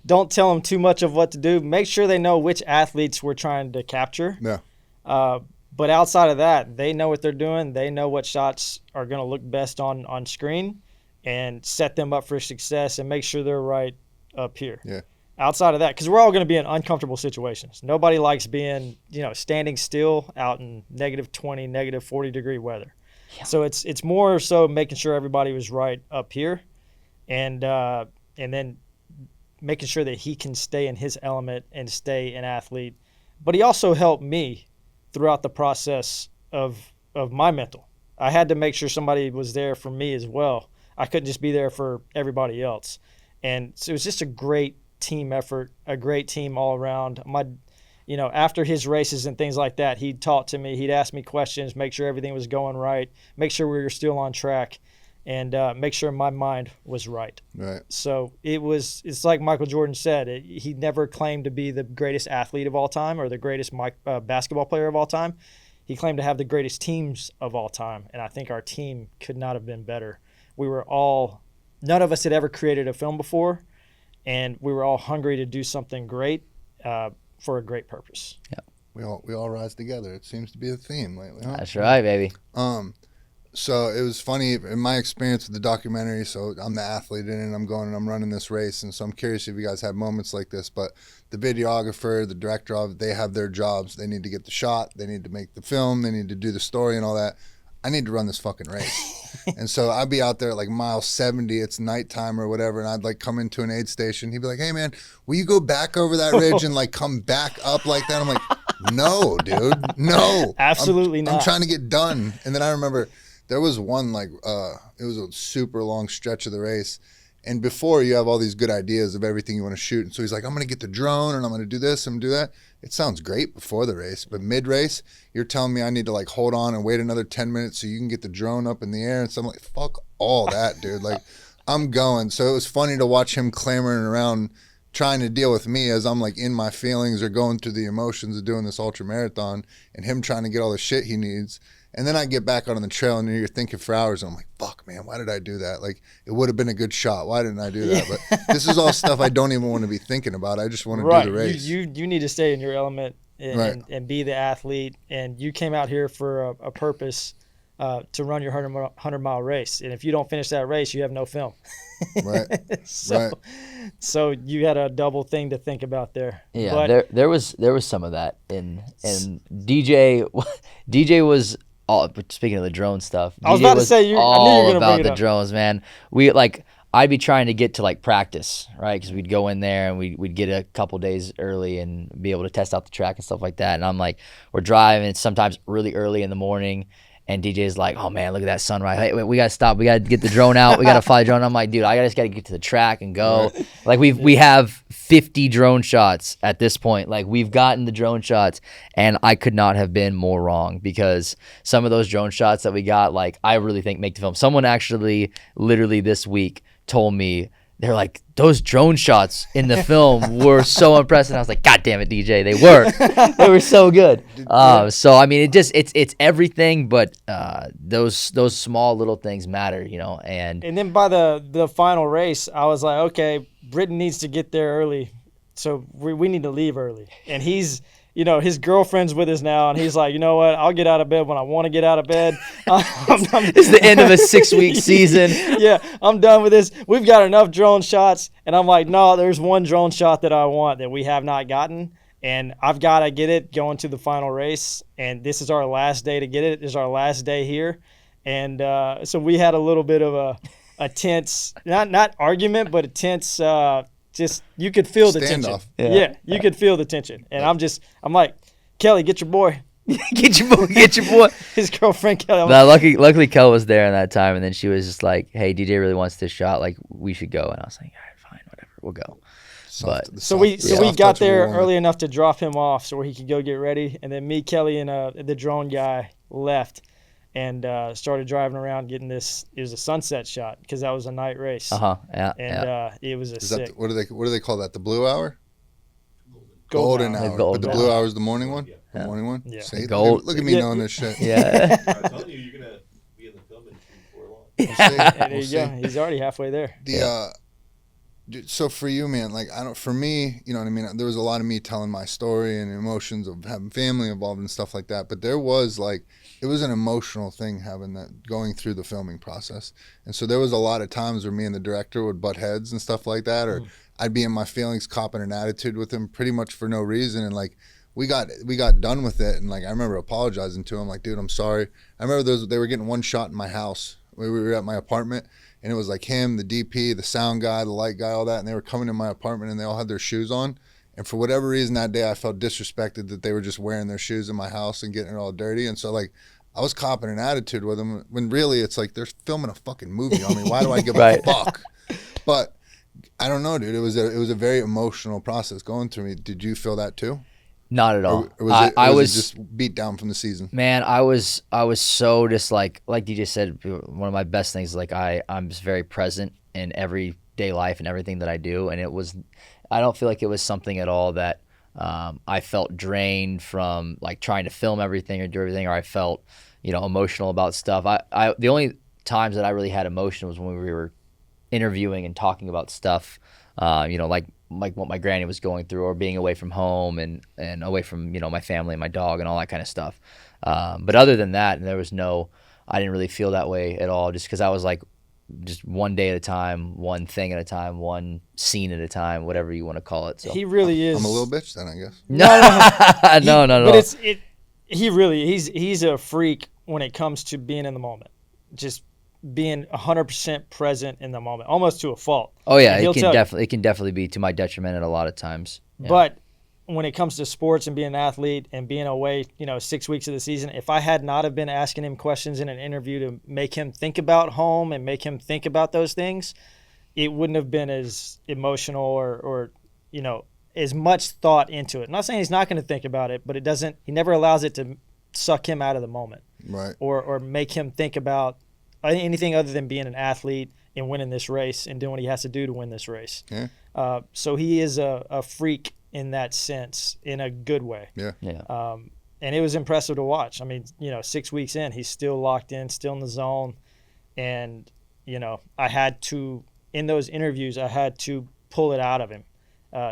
don't tell them too much of what to do. Make sure they know which athletes we're trying to capture. Yeah. But outside of that, they know what they're doing. They know what shots are going to look best on screen, and set them up for success and make sure they're right up here. Yeah. Outside of that, because we're all going to be in uncomfortable situations. Nobody likes being, standing still out in -20, -40 degree weather. Yeah. So it's more so making sure everybody was right up here, and then making sure that he can stay in his element and stay an athlete. But he also helped me throughout the process of my mental. I had to make sure somebody was there for me as well. I couldn't just be there for everybody else. And so it was just a great team effort, a great team all around. After his races and things like that, he'd talk to me, he'd ask me questions, make sure everything was going right, make sure we were still on track, and make sure my mind was right. Right. So it's like Michael Jordan said, he never claimed to be the greatest athlete of all time or the greatest basketball player of all time. He claimed to have the greatest teams of all time, and I think our team could not have been better. None of us had ever created a film before, and we were all hungry to do something great for a great purpose. Yeah. We all rise together. It seems to be a theme lately, huh? That's right, baby. So it was funny in my experience with the documentary. So I'm the athlete in it, and I'm running this race. And so I'm curious if you guys have moments like this, but the videographer, the director of, they have their jobs. They need to get the shot. They need to make the film. They need to do the story and all that. I need to run this fucking race. And so I'd be out there at like mile 70, it's nighttime or whatever, and I'd like come into an aid station. He'd be like, "Hey man, will you go back over that ridge and like come back up like that?" I'm like, "No, dude, no. Absolutely not. I'm trying to get done." And then I remember there was one it was a super long stretch of the race, And before, you have all these good ideas of everything you want to shoot. And so he's like, I'm going to get the drone and I'm going to do this and do that. It sounds great before the race, but mid-race, you're telling me I need to like hold on and wait another 10 minutes so you can get the drone up in the air. And so I'm like, fuck all that, dude. Like, I'm going. So it was funny to watch him clamoring around trying to deal with me as I'm like in my feelings or going through the emotions of doing this ultra marathon, and him trying to get all the shit he needs. And then I get back out on the trail and you're thinking for hours and I'm like, fuck, man, why did I do that? Like, it would have been a good shot. Why didn't I do that? But this is all stuff I don't even want to be thinking about. I just want to do the race. You need to stay in your element and be the athlete. And you came out here for a purpose to run your 100-mile race. And if you don't finish that race, you have no film. Right. So you had a double thing to think about there. Yeah, but there was some of that. And DJ was all, speaking of the drone stuff. I was DJ about to say, I knew you were going to about bring it the up. drones, man. I'd be trying to get to like practice, right? Because we'd go in there and we'd get a couple days early and be able to test out the track and stuff like that. And I'm like, we're driving. It's sometimes really early in the morning. And DJ's like, oh, man, look at that sunrise. Hey, wait, we got to stop. We got to get the drone out. We got to fly the drone. I'm like, dude, I just got to get to the track and go. Right. Like, we have 50 drone shots at this point. Like, we've gotten the drone shots, and I could not have been more wrong because some of those drone shots that we got, like, I really think make the film. Someone actually literally this week told me, they're like, those drone shots in the film were so impressive. And I was like, God damn it, DJ, they were. They were so good. So I mean, it's everything, but those small little things matter, you know. And then by the final race, I was like, okay, Brittan needs to get there early, so we need to leave early. And he's, you know, his girlfriend's with us now, and he's like, you know what? I'll get out of bed when I want to get out of bed. It's the end of a 6-week season. Yeah, I'm done with this. We've got enough drone shots. And I'm like, no, there's one drone shot that I want that we have not gotten, and I've got to get it going to the final race. And this is our last day to get it. This is our last day here. And so we had a little bit of a tense, not argument, but a tense just you could feel the tension. Yeah, you could feel the tension. And I'm like, Kelly, get your boy. Get your boy. His girlfriend Kelly. No, luckily Kel was there in that time, and then she was just like, hey, DJ really wants this shot, like we should go. And I was like, all right, fine, whatever, we'll go. So we got there early enough to drop him off so he could go get ready, and then me, Kelly, and the drone guy left and started driving around getting this. It was a sunset shot because that was a night race. Yeah. And it was sick. What do they call that? The blue hour? Golden hour. Golden But the hour. blue hour is the morning one? Yeah. The morning one? Yeah. See, Gold. Look at me knowing this shit. Yeah. I'm telling you, you're gonna be in the film industry before long. And there you go. He's already halfway there. So for you, man, like for me, you know what I mean? There was a lot of me telling my story and emotions of having family involved and stuff like that. But there was it was an emotional thing going through the filming process. And so there was a lot of times where me and the director would butt heads and stuff like that, or I'd be in my feelings, copping an attitude with him pretty much for no reason. And we got done with it. And I remember apologizing to him, like, dude, I'm sorry. I remember they were getting one shot in my house. We were at my apartment. And it was like him, the DP, the sound guy, the light guy, all that. And they were coming in my apartment and they all had their shoes on. And for whatever reason that day, I felt disrespected that they were just wearing their shoes in my house and getting it all dirty. And so I was copping an attitude with them when really it's like they're filming a fucking movie on me. Why do I give a fuck? But I don't know, dude. It was a very emotional process going through me. Did you feel that too? Not at all. Or was it just beat down from the season? Man, I was so just like DJ said, one of my best things is I'm just very present in everyday life and everything that I do, and I don't feel like it was something at all that I felt drained from trying to film everything or do everything, or I felt emotional about stuff. The only times that I really had emotion was when we were interviewing and talking about stuff, like what my granny was going through, or being away from home and away from my family and my dog and all that kind of stuff. But other than that, I didn't really feel that way at all, just because I was just one day at a time, one thing at a time, one scene at a time, whatever you want to call it. So he really is. I'm a little bitch then, I guess. No. But he's a freak when it comes to being in the moment, just being 100% present in the moment, almost to a fault. Oh yeah, it can definitely be to my detriment at a lot of times. Yeah. But when it comes to sports and being an athlete and being away, 6 weeks of the season, if I had not have been asking him questions in an interview to make him think about home and make him think about those things, it wouldn't have been as emotional or as much thought into it. I'm not saying he's not going to think about it, but he never allows it to suck him out of the moment, Right. or make him think about anything other than being an athlete and winning this race and doing what he has to do to win this race. Yeah. So he is a freak in that sense, in a good way. Yeah. Yeah. And it was impressive to watch. I mean, 6 weeks in, he's still locked in, still in the zone. And, I had to, in those interviews, I had to pull it out of him.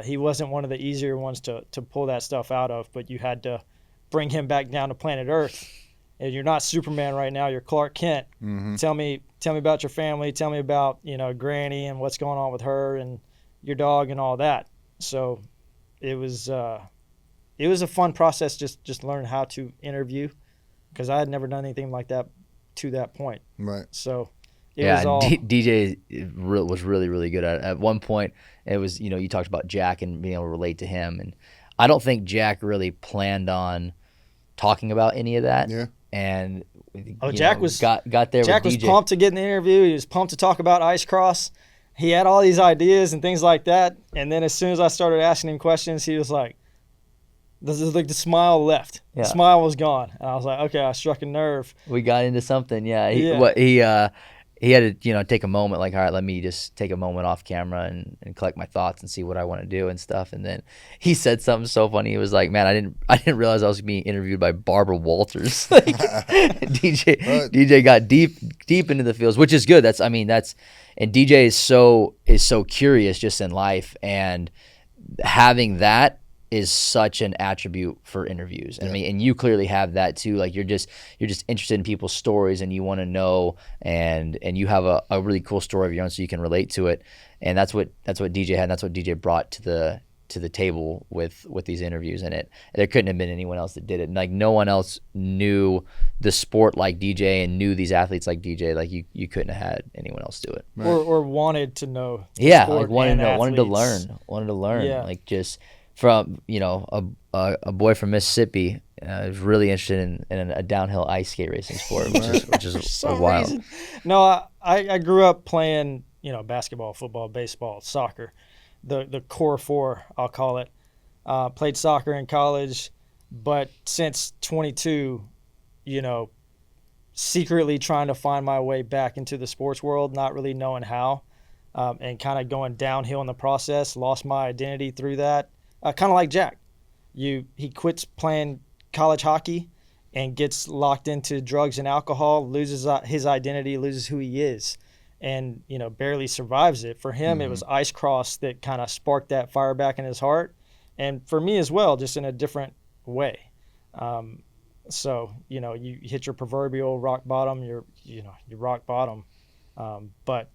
He wasn't one of the easier ones to pull that stuff out of, but you had to bring him back down to planet Earth. And you're not Superman right now, you're Clark Kent. Mm-hmm. Tell me about your family, tell me about, Granny and what's going on with her and your dog and all that. So it was a fun process, just learning how to interview, because I had never done anything like that to that point. Right. So it was all DJ was really, really good at it. At one point, it was, you talked about Jack and being able to relate to him. And I don't think Jack really planned on talking about any of that. Yeah. And Jack got there Jack with was DJ. pumped to get in the interview. He was pumped to talk about ice cross. He had all these ideas and things like that. And then as soon as I started asking him questions, he was like, the smile left. Yeah. The smile was gone. And I was like, okay, I struck a nerve. We got into something. Yeah. Yeah. He had to, take a moment, like, all right, let me just take a moment off camera and collect my thoughts and see what I want to do and stuff. And then he said something so funny. He was like, man, I didn't realize I was being interviewed by Barbara Walters. Like, DJ got deep into the fields, which is good. And DJ is so curious just in life, and having that is such an attribute for interviews. Yeah. And you clearly have that too. Like you're just interested in people's stories, and you want to know, and you have a really cool story of your own, so you can relate to it. And that's what DJ had, and that's what DJ brought to the table with these interviews. And there couldn't have been anyone else that did it. And like no one else knew the sport like DJ and knew these athletes like DJ. Like you couldn't have had anyone else do it. Right. Or wanted to know. Yeah, sport like wanted to learn. Yeah. Like just from a boy from Mississippi was really interested in a downhill ice skate racing sport, which is some wild. reason. No, I grew up playing, basketball, football, baseball, soccer, the core four, I'll call it. Played soccer in college, but since 22, secretly trying to find my way back into the sports world, not really knowing how, and kind of going downhill in the process, lost my identity through that. Kind of like Jack. He quits playing college hockey and gets locked into drugs and alcohol, loses his identity, loses who he is, and barely survives it. For him, It was ice cross that kind of sparked that fire back in his heart, and for me as well, just in a different way. So you hit your proverbial rock bottom, you're rock bottom, but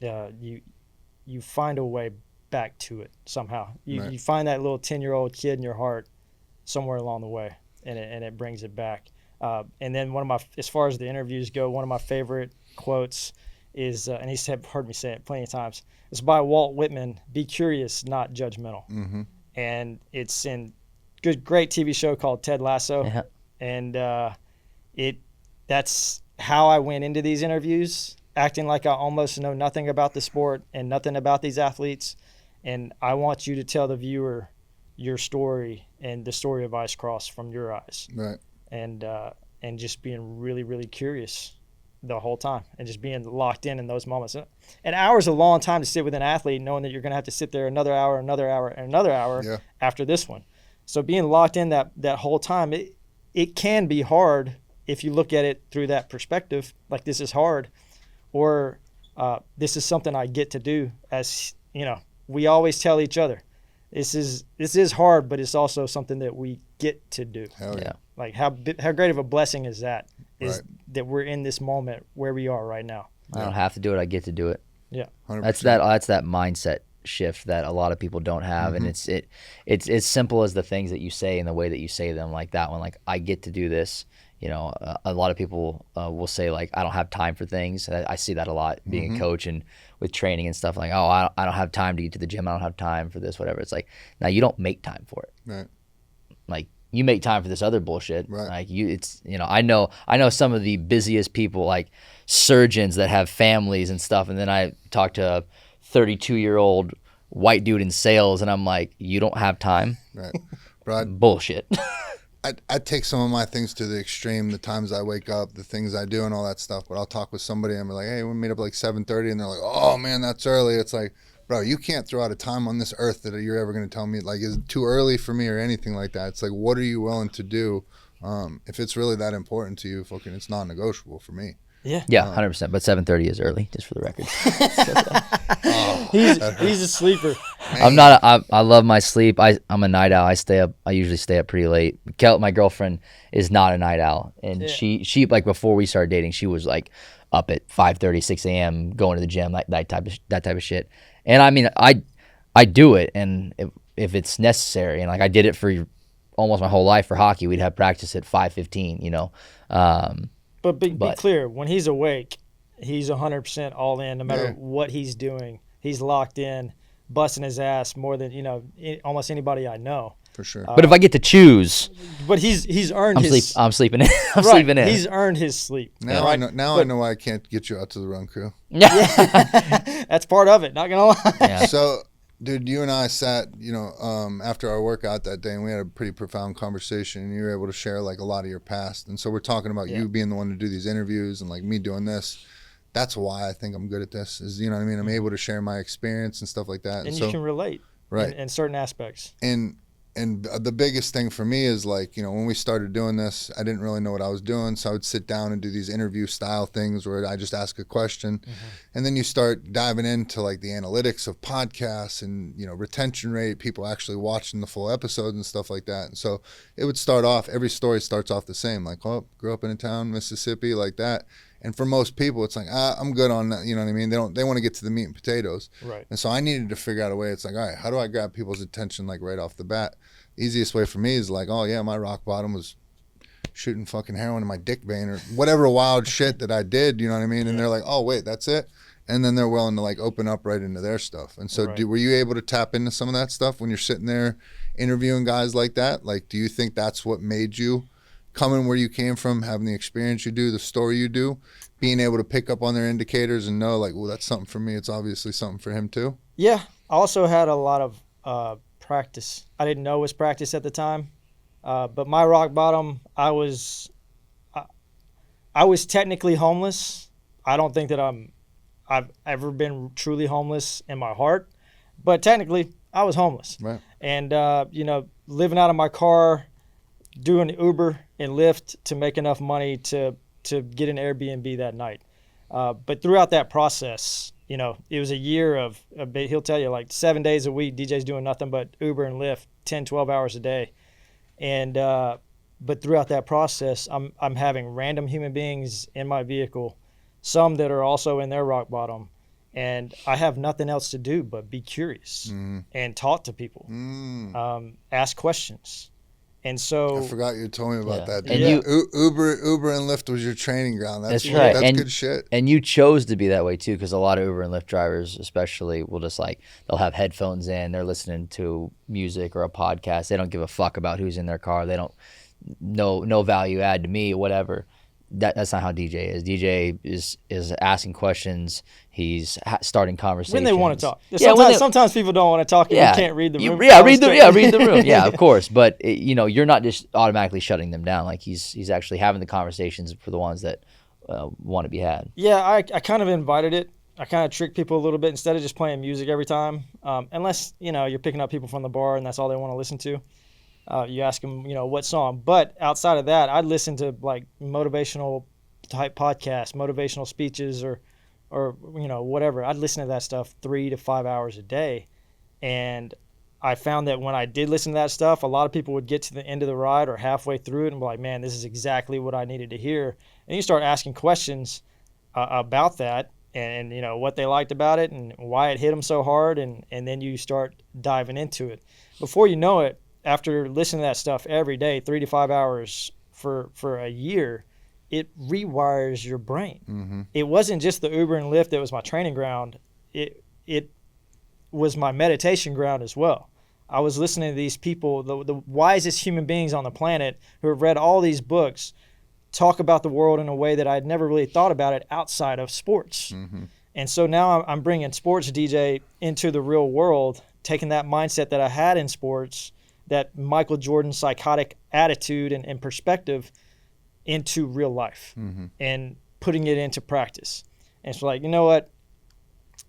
you find a way back to it somehow. You find that little 10-year-old kid in your heart somewhere along the way, and it brings it back. And then as far as the interviews go, one of my favorite quotes is, and he's heard me say it plenty of times, it's by Walt Whitman: "Be curious, not judgmental." Mm-hmm. And it's in great TV show called Ted Lasso. Yeah. And that's how I went into these interviews, acting like I almost know nothing about the sport and nothing about these athletes. And I want you to tell the viewer your story and the story of ice cross from your eyes. Right. And just being really, really curious the whole time, and just being locked in those moments. An hour is a long time to sit with an athlete, knowing that you're going to have to sit there another hour, and another hour Yeah. after this one. So being locked in that whole time, it can be hard if you look at it through that perspective, like this is hard, or this is something I get to do. As we always tell each other, this is hard, but it's also something that we get to do. Hell yeah. Like how great of a blessing is that? Right. That we're in this moment where we are right now. I don't have to do it. I get to do it. Yeah. 100%. That's that mindset shift that a lot lot of people don't have. And it's as simple as the things that you say and the way that you say them. Like that one, like, I get to do this. A lot of people will say, like, I don't have time for things. I see that a lot being a coach and with training and stuff, like, oh, I don't have time to get to the gym. I don't have time for this, whatever. It's like, now you don't make time for it. Right. Like, you make time for this other bullshit. Right. Like it's I know some of the busiest people, like surgeons that have families and stuff, and then I talk to a 32-year-old white dude in sales, and I'm like, you don't have time. Right. Bro, Bullshit. I take some of my things to the extreme, the times I wake up, the things I do and all that stuff. But I'll talk with somebody and be like, hey, we meet up like 7:30. And they're like, oh, man, that's early. It's like, bro, you can't throw out a time on this earth that you're ever going to tell me, like, is it too early for me or anything like that. It's like, what are you willing to do? If it's really that important to you, fucking, it's non-negotiable for me. Yeah. Yeah, 100%. But 7:30 is early, just for the record. He's a sleeper. I love my sleep. I'm a night owl. I usually stay up pretty late. My girlfriend is not a night owl, and she like before we started dating, she was like up at 5:30, 6 a.m. going to the gym, like that type of shit. And I mean, I do it, and if it's necessary, and like I did it for almost my whole life for hockey, we'd have practice at 5:15. But be clear, when he's awake, he's 100% all in, no matter what he's doing. He's locked in, busting his ass more than almost anybody I know. For sure. But if I get to choose, but he's earned his. I'm sleeping in. I'm right, sleeping in. He's earned his sleep. Now right? I know. Now I know why I can't get you out to the run crew. That's part of it. Not gonna lie. Yeah. So, dude, you and I sat, after our workout that day, and we had a pretty profound conversation, and you were able to share like a lot of your past. And so we're talking about you being the one to do these interviews and like me doing this. That's why I think I'm good at this. Is what I mean? I'm able to share my experience and stuff like that. And so, you can relate, right, in certain aspects. And the biggest thing for me is like, when we started doing this, I didn't really know what I was doing. So I would sit down and do these interview style things where I just ask a question. And then you start diving into like the analytics of podcasts and, retention rate, people actually watching the full episodes and stuff like that. And so it would start off, every story starts off the same, like, oh, grew up in a town, Mississippi, like that. And for most people, it's like, I'm good on that. You know what I mean? They want to get to the meat and potatoes. Right. And so I needed to figure out a way. It's like, all right, how do I grab people's attention like right off the bat? The easiest way for me is like, oh yeah, my rock bottom was shooting fucking heroin in my dick vein or whatever wild shit that I did. You know what I mean? And they're like, oh wait, that's it. And then they're willing to like open up right into their stuff. And so, were you able to tap into some of that stuff when you're sitting there interviewing guys like that? Like, do you think that's what made you coming where you came from, having the experience you do, the story you do, being able to pick up on their indicators and know like, well, that's something for me. It's obviously something for him too. Yeah. I also had a lot of practice. I didn't know it was practice at the time. But my rock bottom, I was technically homeless. I don't think that I've ever been truly homeless in my heart, but technically I was homeless. Right. And, living out of my car, doing Uber and Lyft to make enough money to get an Airbnb that night. But throughout that process, it was a year of, he'll tell you, like 7 days a week, DJ's doing nothing but Uber and Lyft, 10, 12 hours a day. And, but throughout that process, I'm having random human beings in my vehicle, some that are also in their rock bottom. And I have nothing else to do but be curious and talk to people, ask questions. And so I forgot you told me about that. And Uber and Lyft was your training ground. That's right. That's good shit. And you chose to be that way too, because a lot of Uber and Lyft drivers, especially, will just like they'll have headphones in, they're listening to music or a podcast. They don't give a fuck about who's in their car. They don't no value add to me, whatever. That's not how DJ is. DJ is asking questions. He's starting conversations when they want to talk. Yeah, sometimes people don't want to talk and you can't read the room. Read the room. Yeah, of course. But you're not just automatically shutting them down. Like he's actually having the conversations for the ones that want to be had. Yeah, I kind of invited it. I kind of tricked people a little bit instead of just playing music every time. Unless you're picking up people from the bar and that's all they want to listen to. You ask them, what song. But outside of that, I'd listen to like motivational type podcasts, motivational speeches, or whatever. I'd listen to that stuff 3 to 5 hours a day. And I found that when I did listen to that stuff, a lot of people would get to the end of the ride or halfway through it and be like, man, this is exactly what I needed to hear. And you start asking questions about that and what they liked about it and why it hit them so hard. And then you start diving into it. Before you know it, after listening to that stuff every day, 3 to 5 hours for a year, it rewires your brain. Mm-hmm. It wasn't just the Uber and Lyft that was my training ground. It was my meditation ground as well. I was listening to these people, the wisest human beings on the planet, who have read all these books, talk about the world in a way that I'd never really thought about it outside of sports. And so now I'm bringing sports DJ into the real world, taking that mindset that I had in sports, that Michael Jordan psychotic attitude and perspective, into real life and putting it into practice. And it's like, you know what?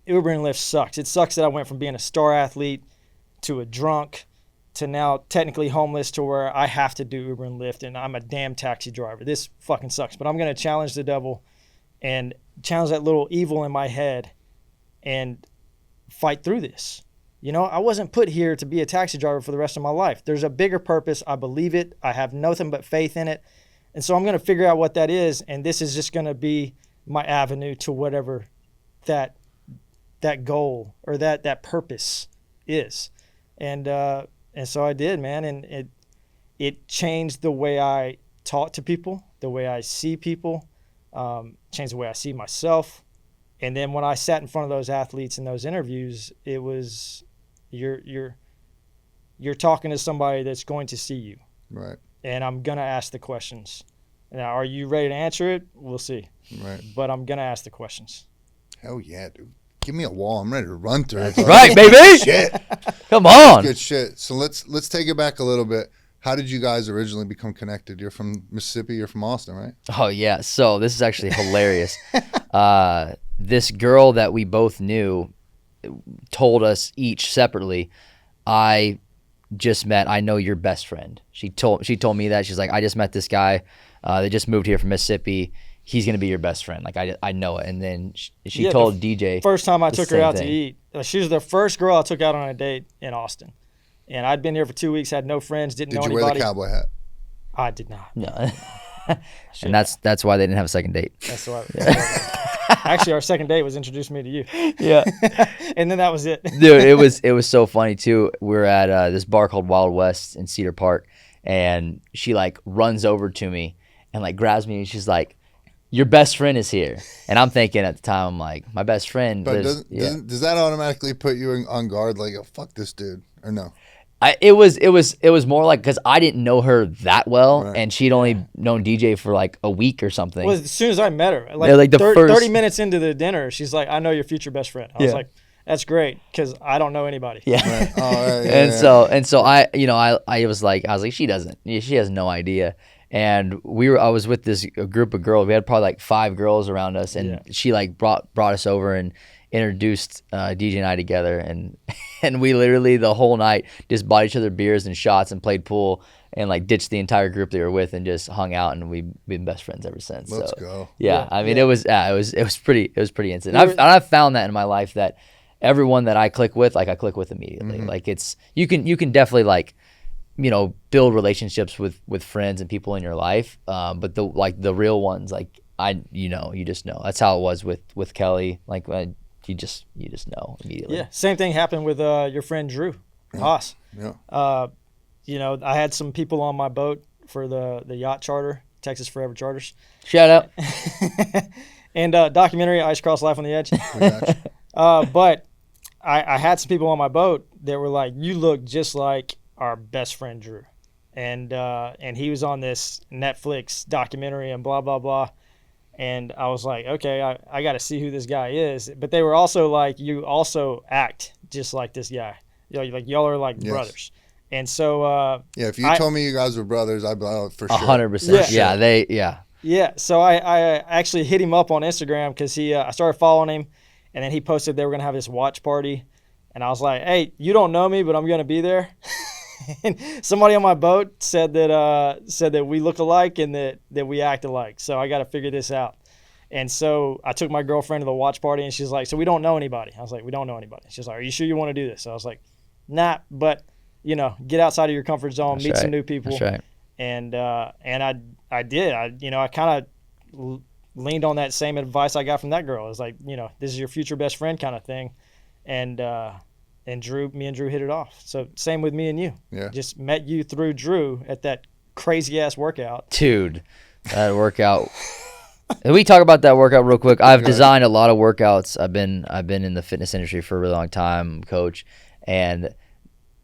Uber and Lyft sucks. It sucks that I went from being a star athlete to a drunk to now technically homeless to where I have to do Uber and Lyft and I'm a damn taxi driver. This fucking sucks. But I'm going to challenge the devil and challenge that little evil in my head and fight through this. You know, I wasn't put here to be a taxi driver for the rest of my life. There's a bigger purpose. I believe it. I have nothing but faith in it. And so I'm going to figure out what that is. And this is just going to be my avenue to whatever that goal or that purpose is. And so I did, man. And it changed the way I talk to people, the way I see people, changed the way I see myself. And then when I sat in front of those athletes in those interviews, it was you're talking to somebody that's going to see you. Right. And I'm going to ask the questions. Now, are you ready to answer it? We'll see. Right. But I'm going to ask the questions. Hell yeah, dude. Give me a wall. I'm ready to run through it. That's right, baby. Shit. Come on. Good shit. So let's take it back a little bit. How did you guys originally become connected? You're from Mississippi. You're from Austin, right? Oh, yeah. So this is actually hilarious. This girl that we both knew told us each separately, I just met, I know your best friend. She told me that. She's like, I just met this guy. They just moved here from Mississippi. He's going to be your best friend. Like, I know it. And then she told DJ. First time I took her out thing. to eat. She was the first girl I took out on a date in Austin. And I'd been here for 2 weeks, had no friends, didn't know anybody. Did you wear the cowboy hat? I did not. No. And that's why they didn't have a second date. That's why. Actually, our second date was introducing me to you. Yeah. And then that was it. Dude, it was so funny too. We're at this bar called Wildest in Cedar Park, and she like runs over to me and like grabs me and she's like, your best friend is here. And I'm thinking at the time, I'm like, my best friend But lives. does that automatically put you on guard? Like, oh, fuck this dude, or no? It was more like, because I didn't know her that well, Right. and she'd only known DJ for like a week or something. Well, as soon as I met her, Like the first 30 minutes into the dinner, she's like, I know your future best friend. I was like, that's great, because I don't know anybody. Yeah. Right. Oh, right, And so I was like, she doesn't. She has no idea. And I was with a group of girls. We had probably like 5 girls around us, and she like brought us over and introduced DJ and I together, and we literally the whole night just bought each other beers and shots and played pool and like ditched the entire group they were with and just hung out, and we've been best friends ever since. Let's go. Yeah, I mean it was pretty instant. I've found that in my life that everyone that I click with, like I click with immediately. Mm-hmm. Like you can definitely like, you know, build relationships with friends and people in your life, but the real ones, like you just know. That's how it was with Kelly. Like you just know immediately. Yeah, same thing happened with your friend Drew Haas. Yeah. You know, I had some people on my boat for the yacht charter, Texas Forever Charters. Shout out. And documentary, Ice Cross Life on the Edge. But I had some people on my boat that were like, you look just like our best friend Drew. And he was on this Netflix documentary and blah, blah, blah. And I was like, okay, I got to see who this guy is. But they were also like, you also act just like this guy. You know, like y'all are like brothers. And so if you told me you guys were brothers, I'd be like, oh, for sure. 100%. Yeah. So I actually hit him up on Instagram because I started following him, and then he posted they were gonna have this watch party, and I was like, hey, you don't know me, but I'm gonna be there. And somebody on my boat said that we look alike and that we act alike. So I got to figure this out. And so I took my girlfriend to the watch party, and she's like, so we don't know anybody. I was like, we don't know anybody. She's like, are you sure you want to do this? So I was like, nah, but you know, get outside of your comfort zone, meet some new people. That's right. And I did. I kind of leaned on that same advice I got from that girl. It was like, you know, this is your future best friend kind of thing. And me and Drew hit it off. So same with me and you. Yeah. Just met you through Drew at that crazy ass workout. Dude, that workout. Can we talk about that workout real quick? I've designed a lot of workouts. I've been in the fitness industry for a really long time, coach, and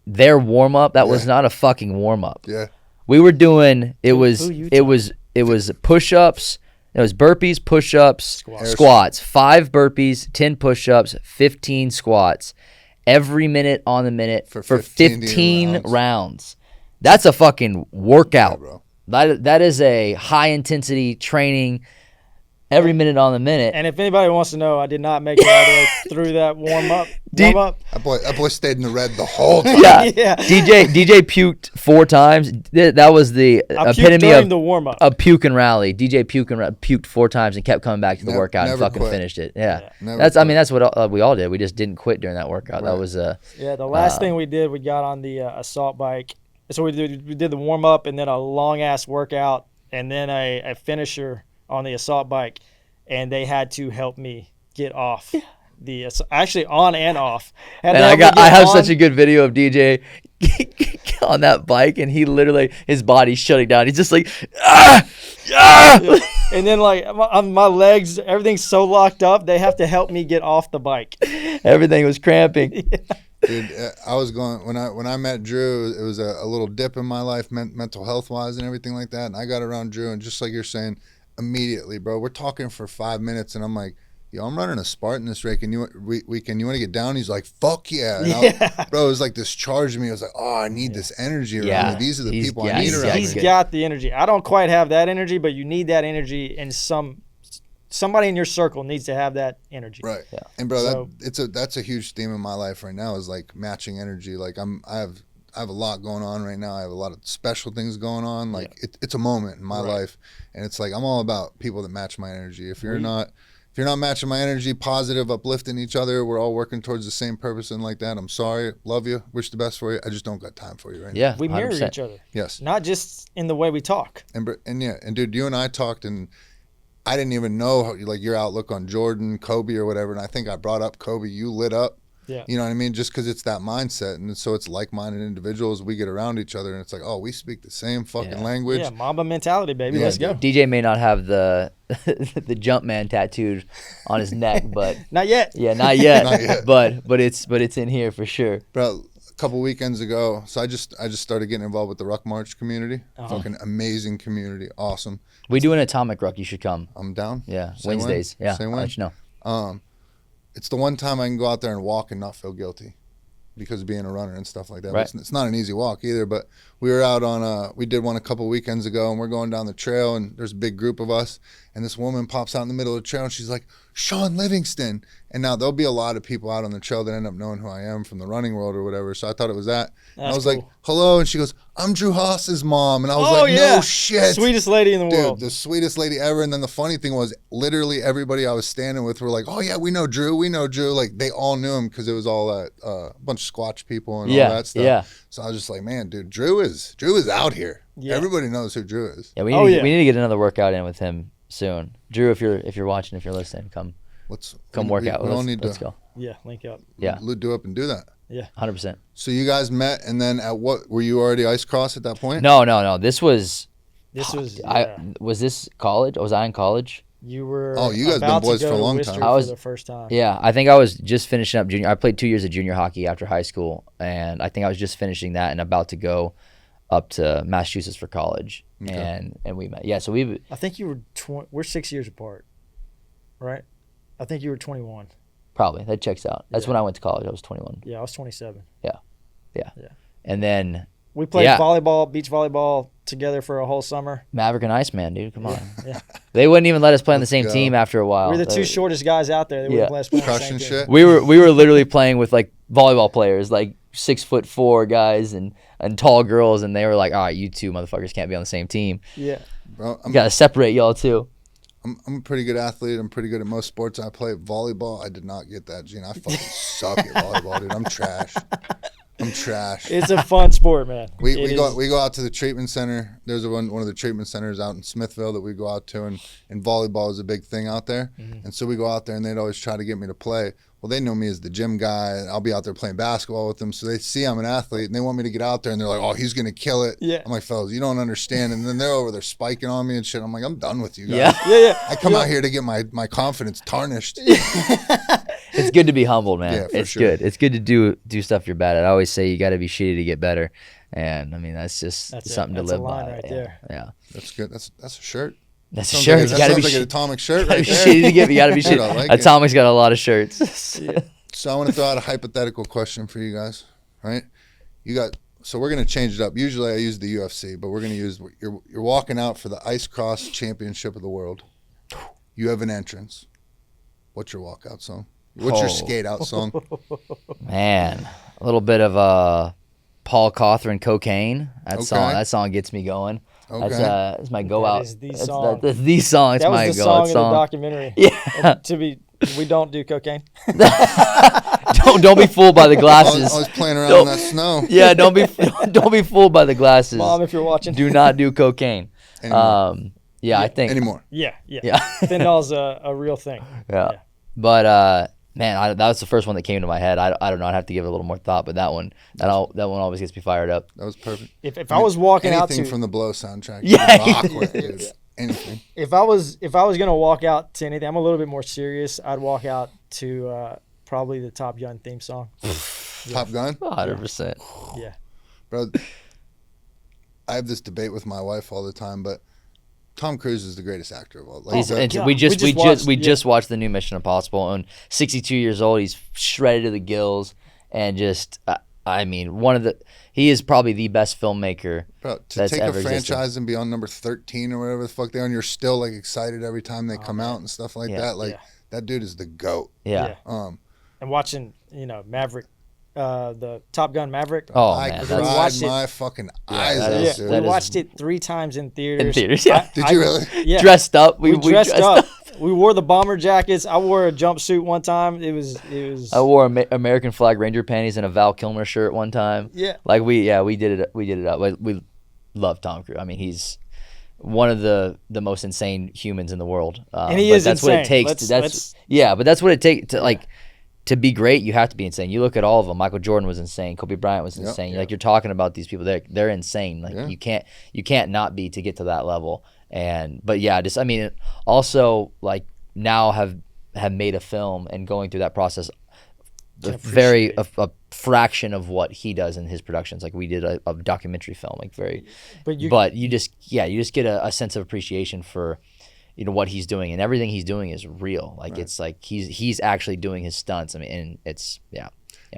their warm up, that was Yeah. not a fucking warm up. Yeah. We were doing it Who was you it was push ups, it was burpees, push ups, Squats. squats, 5 burpees, 10 push ups, 15 squats, every minute on the minute for 15 rounds. That's a fucking workout. Yeah, bro. That is a high intensity training every minute on the minute. And if anybody wants to know, I did not make it all the way through that warm up. That boy stayed in the red the whole time. Yeah. Yeah. DJ puked 4 times. That was the I puked epitome during of the warm up. a puke and rally. DJ puked 4 times and kept coming back to the workout and never fucking quit. finished it. Yeah. Never That's quit. that's what we all did. We just didn't quit during that workout. Right. That was Yeah, the last thing we did, we got on the assault bike. So we did the warm up and then a long ass workout and then a finisher on the assault bike, and they had to help me get off the actually on and off. and I have such a good video of DJ on that bike, and he literally, his body's shutting down. He's just like, ah! And then like my legs, everything's so locked up, they have to help me get off the bike. Everything was cramping. Dude, I was going when I met Drew. It was a little dip in my life, mental health wise, and everything like that. And I got around Drew, and just like you're saying, immediately, bro, we're talking for 5 minutes, and I'm like, yo, I'm running a Spartan this weekend. You want to get down? He's like, fuck yeah. And bro, it was like this charge in me. I was like, oh, I need this energy around me. These are the people I need around me. He's got the energy. I don't quite have that energy, but you need that energy, and somebody in your circle needs to have that energy. Right. Yeah. And bro, So- that's a huge theme in my life right now is like matching energy. Like I have a lot going on right now. I have a lot of special things going on. Like it's a moment in my life, and it's like I'm all about people that match my energy. If you're not matching my energy, positive, uplifting each other, we're all working towards the same purpose and like that. I'm sorry, love you, wish the best for you. I just don't got time for you right now. Yeah, We mirror 100%. each other, Yes. not just in the way we talk. And dude, you and I talked, and I didn't even know like your outlook on Jordan, Kobe, or whatever. And I think I brought up Kobe. You lit up. Yeah. You know what I mean? Just because it's that mindset, and so it's like-minded individuals. We get around each other, and it's like, oh, we speak the same fucking language. Yeah, Mamba mentality, baby. Yeah, Let's go. DJ may not have the the Jumpman tattooed on his neck, but Not yet. yeah, not yet. Not yet. But it's in here for sure. Bro, a couple weekends ago, so I just started getting involved with the Ruck March community. Fucking amazing community, awesome. We do an atomic ruck. You should come. I'm down. Yeah, Same Wednesdays. way. Yeah, Same I'll way. let you know. It's the one time I can go out there and walk and not feel guilty because of being a runner and stuff like that. Right. But it's not an easy walk either, but we were out on we did one a couple weekends ago, and we're going down the trail, and there's a big group of us, and this woman pops out in the middle of the trail, and she's like, Shawn Livingston. And now there'll be a lot of people out on the trail that end up knowing who I am from the running world or whatever, so I thought it was that. And I That's was like, cool. hello, and she goes, I'm Drew Haas's mom. And I was Oh, like, yeah. no shit. Sweetest lady in the Dude, world. the sweetest lady ever. And then the funny thing was, literally everybody I was standing with were like, oh yeah, we know Drew. Like they all knew him because it was all that a bunch of Squatch people and all that stuff. Yeah. So I was just like, man, dude, Drew is out here. Yeah. Everybody knows who Drew is. Yeah, Oh, yeah. we need to get another workout in with him soon. Drew, if you're watching, if you're listening, come work out. We all Let's, need let's to go. Yeah, link up. Yeah, do up and do that. 100%. So you guys met, and then at what were you already ice cross at that point? No. This was was this college? Was I in college? You were. Oh, you guys been about boys to go for a to long Worcester time. I was- for the first time. Yeah, I think I was just finishing up junior. I played 2 years of junior hockey after high school, and I think I was just finishing that and about to go up to Massachusetts for college. Okay. And we met. Yeah, so we I think you were. We're 6 years apart, right? I think you were 21. probably that checks out. That's Yeah. when I went to college. I was 21. Yeah, I was 27. And then We played Yeah. volleyball, beach volleyball together for a whole summer. Maverick and Iceman, dude, come on. Yeah. They wouldn't even let us play on the Let's same go. team after a while. We're the two shortest guys out there. They wouldn't let us play on the Crushing same team. shit. We were literally playing with like volleyball players, like 6'4" guys and tall girls, and they were like, all right, you two motherfuckers can't be on the same team. Yeah. Bro, You gotta separate y'all too. I'm a pretty good athlete. I'm pretty good at most sports. I play volleyball. I did not get that gene. I fucking suck at volleyball, dude. I'm trash. It's a fun sport, man. We It go is- we go out to the treatment center. There's one of the treatment centers out in Smithville that we go out to, and volleyball is a big thing out there. Mm-hmm. And so we go out there, and they'd always try to get me to play. Well, they know me as the gym guy. I'll be out there playing basketball with them, so they see I'm an athlete, and they want me to get out there, and they're like, "Oh, he's gonna kill it." Yeah. I'm like, "Fellas, you don't understand." And then they're over there spiking on me and shit. I'm like, "I'm done with you guys." Yeah. Yeah. I come out here to get my confidence tarnished. it's good to be humbled, man. Yeah, for It's sure. good. It's good to do stuff you're bad at. I always say you got to be shitty to get better, and I mean that's just something to That's live a line by. right yeah. there. Yeah, That's good. That's a shirt. that's a Sounds shirt. Like You that got to be sounds like an shitty. atomic shirt Gotta right be there. shitty to get. You got to be Dude, shitty. I like it. Atomic's got a lot of shirts. So I want to throw out a hypothetical question for you guys. Right? So we're gonna change it up. Usually I use the UFC, but we're gonna use you're walking out for the Ice Cross Championship of the World. You have an entrance. What's your walkout song? What's your Oh. skate out song? Man, a little bit of Paul Cawthron, Cocaine. That song gets me going. Okay. That's my go That out. is the That's- song. That's the song. It's That was my the go song out in the song. documentary. Yeah. We don't do cocaine. don't be fooled by the I glasses. was playing around in that snow. Yeah, don't be fooled by the glasses. Mom, if you're watching. Do not do cocaine. Anymore. I think Anymore. Yeah. Yeah. Fentanyl's a real thing. Yeah. Yeah. But man, that was the first one that came to my head. I don't know. I'd have to give it a little more thought, but that one always gets me fired up. That was perfect. If I was walking out Anything to from the Blow soundtrack. Yeah. You can rock with, dude. Anything. if I was gonna walk out to anything, I'm a little bit more serious. I'd walk out to probably the Top Gun theme song. Top Gun. 100%. Yeah. Bro, I have this debate with my wife all the time, but Tom Cruise is the greatest actor of all. Like, He's, that- and yeah. we just We just watched the new Mission Impossible, and 62 years old, he's shredded to the gills, and just I mean, he is probably the best filmmaker. bro, to that's take a ever franchise existed. and be on number 13 or whatever the fuck they are, and you're still like excited every time they come out and stuff like Yeah. that. Like Yeah. that dude is the GOAT. Yeah. And watching, Maverick, the Top Gun Maverick. Oh I man, cried watched it. my fucking eyes that out, is- dude. We that is- watched it 3 times in theaters. in theaters. Yeah. Did you really? Yeah. Dressed up. We dressed up. We wore the bomber jackets. I wore a jumpsuit one time. It was. I wore American flag Ranger panties and a Val Kilmer shirt one time. Yeah. Like we did it. We did it up. We love Tom Cruise. I mean, he's one of the most insane humans in the world. And he but is that's what it insane. takes. Let's- But that's what it takes to be great. You have to be insane. You look at all of them. Michael Jordan was insane. Kobe Bryant was insane. Yeah. Like you're talking about these people. They're insane. Like Yeah. you can't not be to get to that level. But yeah, just I mean, also like now have made a film and going through that process. Can A fraction of what he does in his productions. Like we did a documentary film, like very. But you just get a sense of appreciation for, what he's doing, and everything he's doing is real. Like it's like he's actually doing his stunts. I mean, and it's yeah.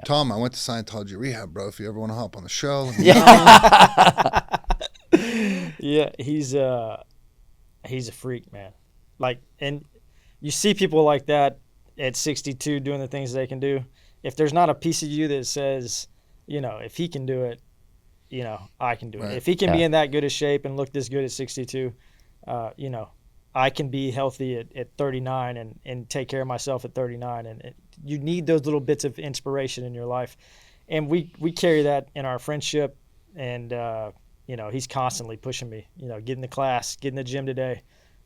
Tom, I went to Scientology rehab, bro. If you ever want to hop on the show, let me know. Yeah, he's a freak, man. Like, and you see people like that at 62 doing the things they can do. If there's not a piece of you that says, if he can do it, I can do it. Right. If he can be Yeah. in that good a shape and look this good at 62, I can be healthy at 39 and take care of myself at 39. And you need those little bits of inspiration in your life. And we carry that in our friendship. And, he's constantly pushing me, get in the class, get in the gym today.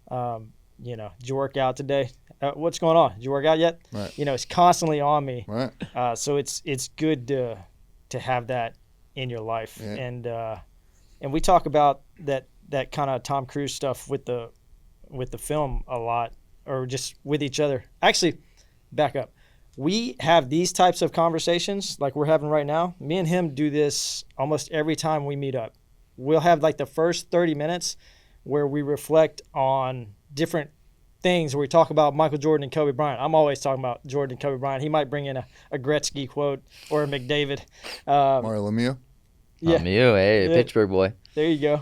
Did you work out today? What's going on? Did you work out yet? Right. It's constantly on me. Right. So it's good to have that in your life. Yeah. And we talk about that kind of Tom Cruise stuff with the film a lot, or just with each other. Actually, back up. We have these types of conversations like we're having right now. Me and him do this almost every time we meet up. We'll have like the first 30 minutes where we reflect on different things, where we talk about Michael Jordan and Kobe Bryant. I'm always talking about Jordan and Kobe Bryant. He might bring in a Gretzky quote or a McDavid. Mario Lemieux. Yeah. Hey, Yeah. Pittsburgh boy. There you go.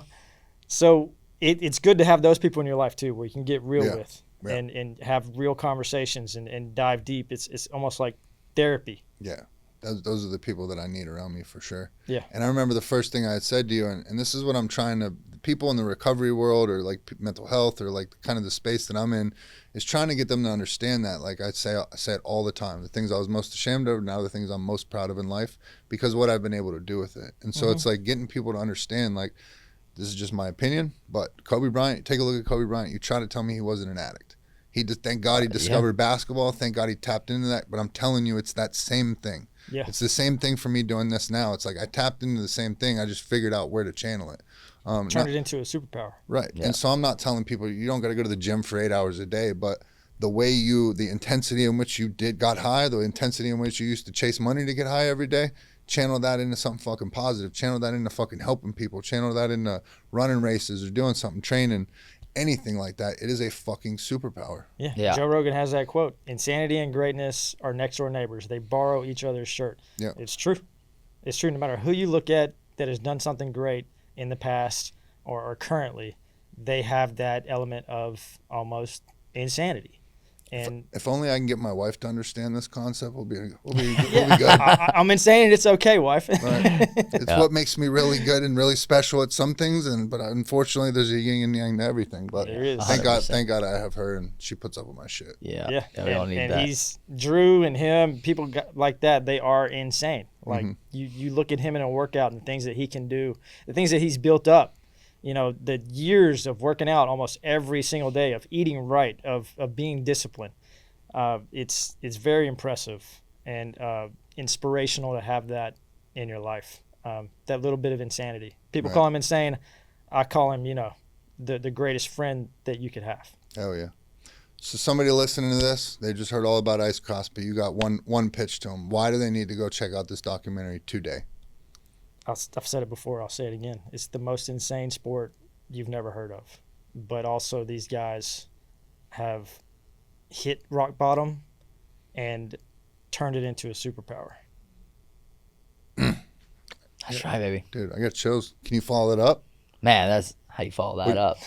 So it's good to have those people in your life too, where you can get real Yeah. with Yeah. and have real conversations and dive deep. It's almost like therapy. Yeah. Those are the people that I need around me for sure. Yeah. And I remember the first thing I had said to you, and this is what I'm trying to, people in the recovery world or like mental health or like kind of the space that I'm in, is trying to get them to understand that. Like I say it all the time. The things I was most ashamed of, now the things I'm most proud of in life, because of what I've been able to do with it. And so it's like getting people to understand, like, this is just my opinion, but Kobe Bryant, take a look at Kobe Bryant. You try to tell me he wasn't an addict. Thank God he discovered basketball. Thank God he tapped into that. But I'm telling you, it's that same thing. Yeah. It's the same thing for me doing this now. It's like I tapped into the same thing. I just figured out where to channel it. Turn it into a superpower. Right. Yeah. And so I'm not telling people you don't got to go to the gym for 8 hours a day, but the intensity in which you got high, the intensity in which you used to chase money to get high every day, channel that into something fucking positive, channel that into fucking helping people, channel that into running races or doing something, training, anything like that. It is a fucking superpower. Yeah. Joe Rogan has that quote: "Insanity and greatness are next door neighbors. They borrow each other's shirt." Yeah. It's true. It's true. No matter who you look at that has done something great in the past or currently, they have that element of almost insanity. And if only I can get my wife to understand this concept, we'll be good. I'm insane and it's okay, wife. Right. It's what makes me really good and really special at some things, but unfortunately there's a yin and yang to everything. But there is. thank God I have her and she puts up with my shit. Yeah. We all need that. He's Drew and him, people like that, they are insane. Like you look at him in a workout and things that he can do, the things that he's built up. You know, the years of working out almost every single day, of eating right, of being disciplined. It's very impressive and inspirational to have that in your life. That little bit of insanity. People call him insane. I call him, the greatest friend that you could have. Hell yeah. So somebody listening to this, they just heard all about ice cross, but you got one pitch to them. Why do they need to go check out this documentary today? I've said it before, I'll say it again. It's the most insane sport you've never heard of. But also these guys have hit rock bottom and turned it into a superpower. That's right, baby. Dude, I got chills. Can you follow that up? Man, that's how you follow that up.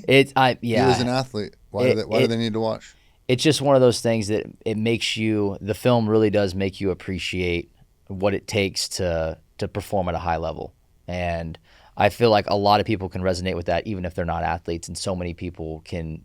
He was an athlete. Why do they need to watch? It's just one of those things that it makes you, the film really does make you appreciate what it takes to perform at a high level. And I feel like a lot of people can resonate with that, even if they're not athletes, and so many people can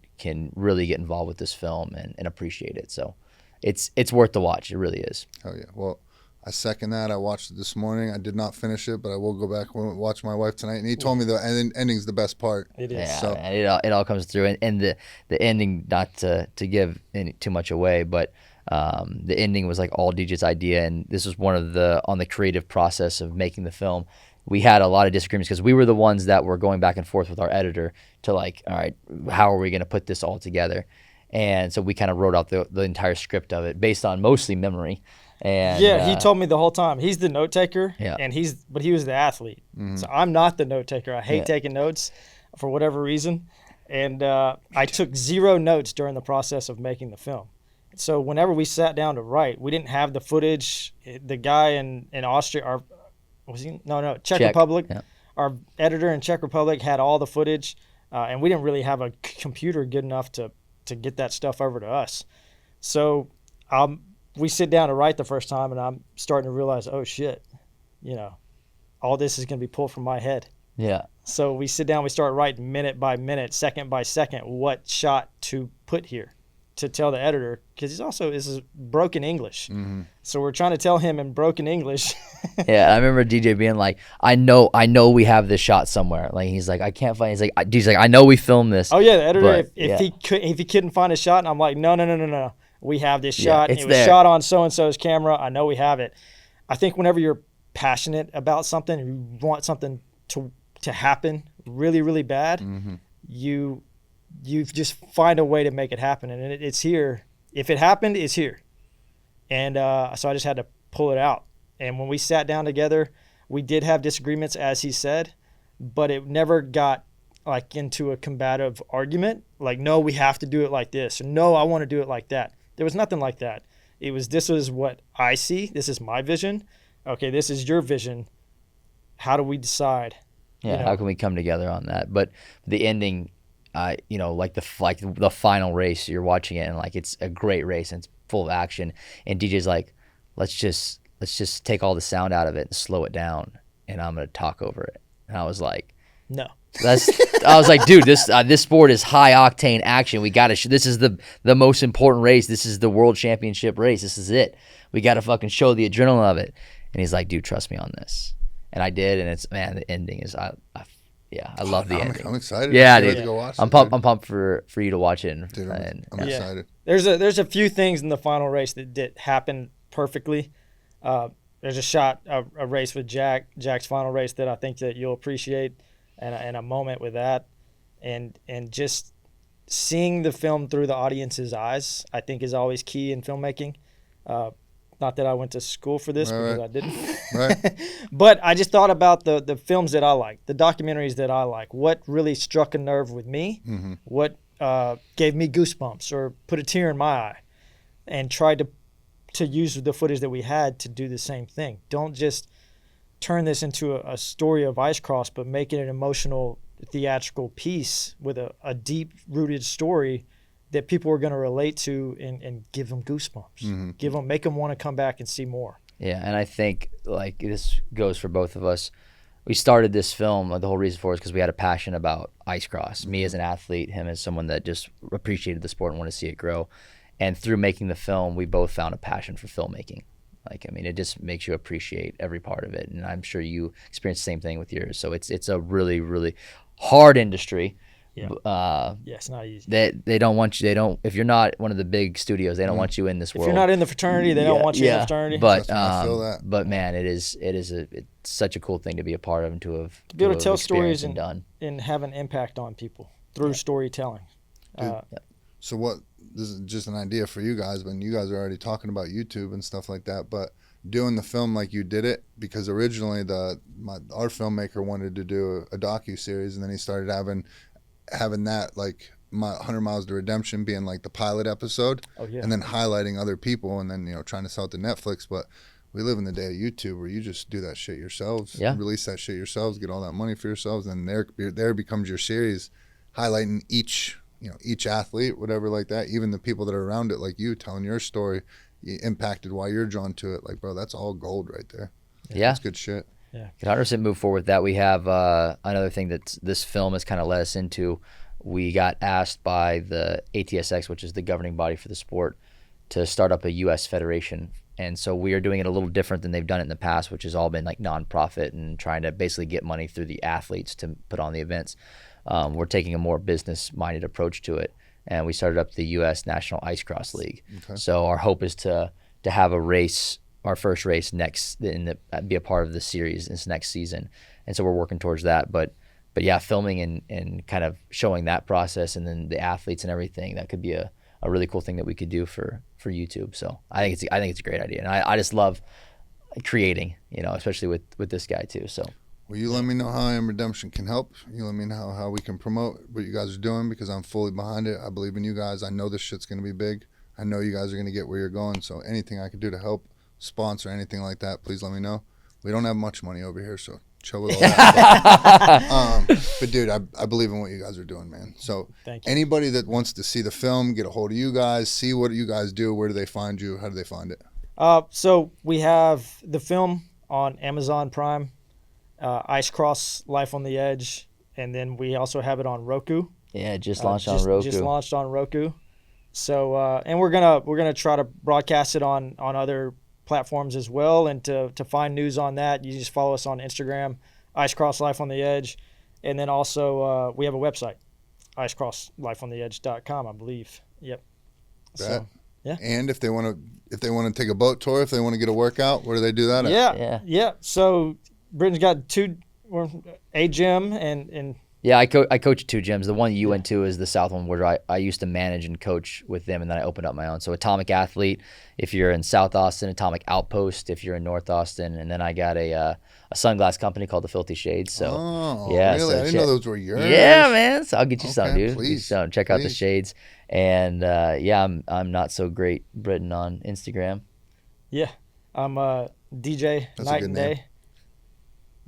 really get involved with this film and appreciate it. So it's worth the watch. It really is. Oh yeah. Well, I second that. I watched it this morning. I did not finish it, but I will go back and watch my wife tonight. And he told me the ending's the best part. It is. Yeah, so. Man, it all comes through. And the ending, not to give too much away, but the ending was like all DJ's idea. And this was one of on the creative process of making the film. We had a lot of disagreements because we were the ones that were going back and forth with our editor to like, all right, how are we going to put this all together? And so we kind of wrote out the entire script of it based on mostly memory. And he told me the whole time. He's the note taker, and but he was the athlete. So I'm not the note taker. I hate taking notes for whatever reason, and I took 0 notes during the process of making the film. So whenever we sat down to write, we didn't have the footage. The guy in Austria, Czech Republic. Yeah. Our editor in Czech Republic had all the footage, and we didn't really have a computer good enough to get that stuff over to us. So we sit down to write the first time, and I'm starting to realize, oh shit, all this is going to be pulled from my head. Yeah. So we sit down, we start writing minute by minute, second by second, what shot to put here to tell the editor, because this is broken English. Mm-hmm. So we're trying to tell him in broken English. Yeah, I remember DJ being like, I know we have this shot somewhere. Like he's like, I can't find. He's like, I know we filmed this. Oh yeah, the editor. If he couldn't find a shot, and I'm like, no. We have this shot. It was shot on so and so's camera. I know we have it. I think whenever you're passionate about something, you want something to happen really, really bad. Mm-hmm. You just find a way to make it happen, and it's here. If it happened, it's here. And so I just had to pull it out. And when we sat down together, we did have disagreements, as he said, but it never got like into a combative argument. Like, no, we have to do it like this. Or, no, I want to do it like that. There was nothing like that. It was, this is what I see. This is my vision. Okay, this is your vision. How do we decide? Yeah, how can we come together on that? But the ending, like the final race, you're watching it and like it's a great race and it's full of action. And DJ's like, let's just take all the sound out of it and slow it down, and I'm gonna talk over it. And I was like, no. I was like, dude, this sport is high octane action. We gotta. This is the most important race. This is the world championship race. This is it. We gotta fucking show the adrenaline of it. And he's like, dude, trust me on this. And I did. And the ending is, I love the ending. I'm excited. Yeah, dude. To go watch I'm pumped for you to watch it. Dude, I'm excited. There's a few things in the final race that happened perfectly. There's a shot, a race with Jack's final race that I think that you'll appreciate. And a moment with that, and just seeing the film through the audience's eyes, I think, is always key in filmmaking. Not that I went to school for this, because I didn't. Right. But I just thought about the films that I like, the documentaries that I like, what really struck a nerve with me, what gave me goosebumps or put a tear in my eye, and tried to use the footage that we had to do the same thing. Don't just turn this into a story of ice cross, but make it an emotional, theatrical piece with a deep-rooted story that people are going to relate to and give them goosebumps. Make them want to come back and see more. Yeah, and I think like this goes for both of us. We started this film, the whole reason for it is because we had a passion about ice cross. Me as an athlete, him as someone that just appreciated the sport and wanted to see it grow. And through making the film, we both found a passion for filmmaking. Like, I mean, it just makes you appreciate every part of it. And I'm sure you experienced the same thing with yours. So it's a really, really hard industry. Yeah, it's not easy. They don't want you. If you're not one of the big studios, they don't want you in this world. If you're not in the fraternity, they don't want you in the fraternity. But I feel that. but man, it's such a cool thing to be a part of and to be able to tell experienced stories and done. and have an impact on people through storytelling. So what? This is just an idea for you guys, but you guys are already talking about YouTube and stuff like that. But doing the film like you did it, because originally our filmmaker wanted to do a docu-series, and then he started having that, like, my 100 Miles to Redemption being like the pilot episode, and then highlighting other people, and then trying to sell it to Netflix. But we live in the day of YouTube where you just do that shit yourselves, release that shit yourselves, get all that money for yourselves, and there becomes your series, highlighting each athlete, whatever, like that. Even the people that are around it, like you, telling your story, impacted why you're drawn to it. Like, bro, that's all gold right there. Yeah, that's good shit. Yeah, 100% move forward with that. We have another thing that this film has kind of led us into. We got asked by the ATSX, which is the governing body for the sport, to start up a U.S. federation. And so we are doing it a little different than they've done it in the past, which has all been like nonprofit and trying to basically get money through the athletes to put on the events. We're taking a more business-minded approach to it, and we started up the U.S. National Ice Cross League. Okay. So our hope is to have a race, our first race be a part of the series this next season, and so we're working towards that. But yeah, filming and kind of showing that process, and then the athletes and everything, that could be a really cool thing that we could do for YouTube. So I think it's a great idea, and I just love creating, especially with this guy too. So. Well, you let me know how I Am Redemption can help. You let me know how we can promote what you guys are doing, because I'm fully behind it. I believe in you guys. I know this shit's going to be big. I know you guys are going to get where you're going. So anything I could do to help, sponsor, anything like that, please let me know. We don't have much money over here, so chill with all that. But dude, I believe in what you guys are doing, man. So thank you. Anybody that wants to see the film, get a hold of you guys, see what you guys do, where do they find you? How do they find it? So we have the film on Amazon Prime. Ice Cross Life on the Edge, and then we also have it on Roku. Yeah, just launched on Roku. Just launched on Roku. So and we're gonna try to broadcast it on other platforms as well. And to find news on that, you just follow us on Instagram, Ice Cross Life on the Edge, and then also we have a website, icecrosslifeontheedge.com, I believe. Yep. So, yeah. And if they want to take a boat tour, if they want to get a workout, where do they do that at? Yeah. So Brittan's got a gym and yeah, I coach at 2 gyms. The one you went to is the South one, where I used to manage and coach with them, and then I opened up my own. So Atomic Athlete, if you're in South Austin, Atomic Outpost if you're in North Austin, and then I got a sunglass company called the Filthy Shades. So yeah, really? I didn't know those were yours. Yeah, man. So I'll get you some, dude. Please, check out the Shades, and I'm not so great Brittan on Instagram. Yeah, I'm DJ Night and Day.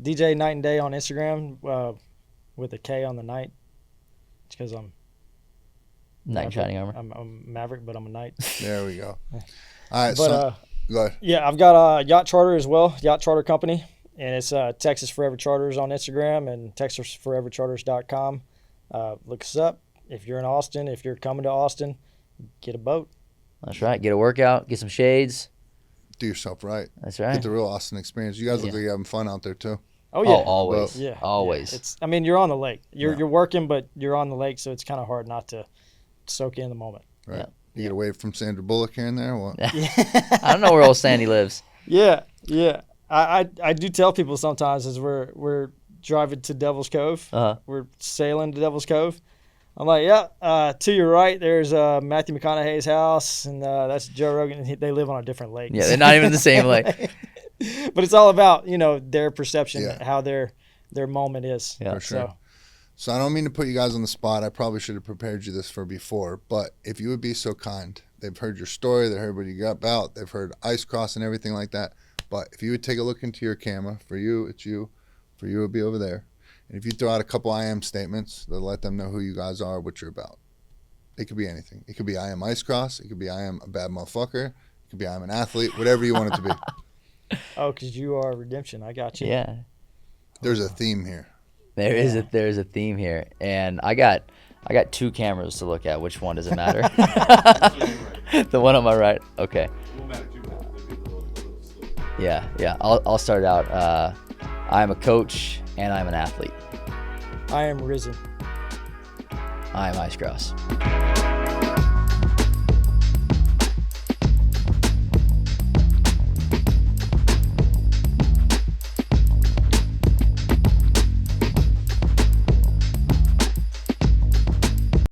DJ Night and Day on Instagram, with a K on the night. It's because I'm Knight in Shining Armor. I'm Maverick, but I'm a knight. There we go. All right, but go ahead. Yeah, I've got a yacht charter as well, yacht charter company, and it's Texas Forever Charters on Instagram and TexasForeverCharters.com. Look us up. If you're in Austin, if you're coming to Austin, get a boat. That's right. Get a workout, get some shades. Do yourself right. That's right. Get the real Austin experience. You guys look like you're having fun out there too. Oh yeah, always. Yeah, always. Yeah. You're on the lake. You're working, but you're on the lake, so it's kind of hard not to soak in the moment. Right. Yeah. You get away from Sandra Bullock here and there. Or what? I don't know where old Sandy lives. Yeah. I do tell people sometimes as we're driving to Devil's Cove, we're sailing to Devil's Cove. I'm like, yeah. To your right, there's Matthew McConaughey's house, and that's Joe Rogan. They live on a different lake. Yeah, they're not even the same lake. But it's all about their perception, Yeah. how their moment is. Yeah. For sure. So I don't mean to put you guys on the spot. I probably should have prepared you this for before. But if you would be so kind, they've heard your story. They heard what you got about. They've heard ice cross and everything like that. But if you would take a look into your camera, for you, it's you. For you, it would be over there. And if you throw out a couple I am statements, they'll let them know who you guys are, what you're about. It could be anything. It could be I am ice cross. It could be I am a bad motherfucker. It could be I'm an athlete. Whatever you want it to be. Oh, because you are redemption. I got you. Yeah. There's a theme here. There's a theme here, and I got 2 cameras to look at. Which one does it matter? The one on my right. Okay. Yeah. I'll start out. I'm a coach and I'm an athlete. I am risen. I am ice grouse.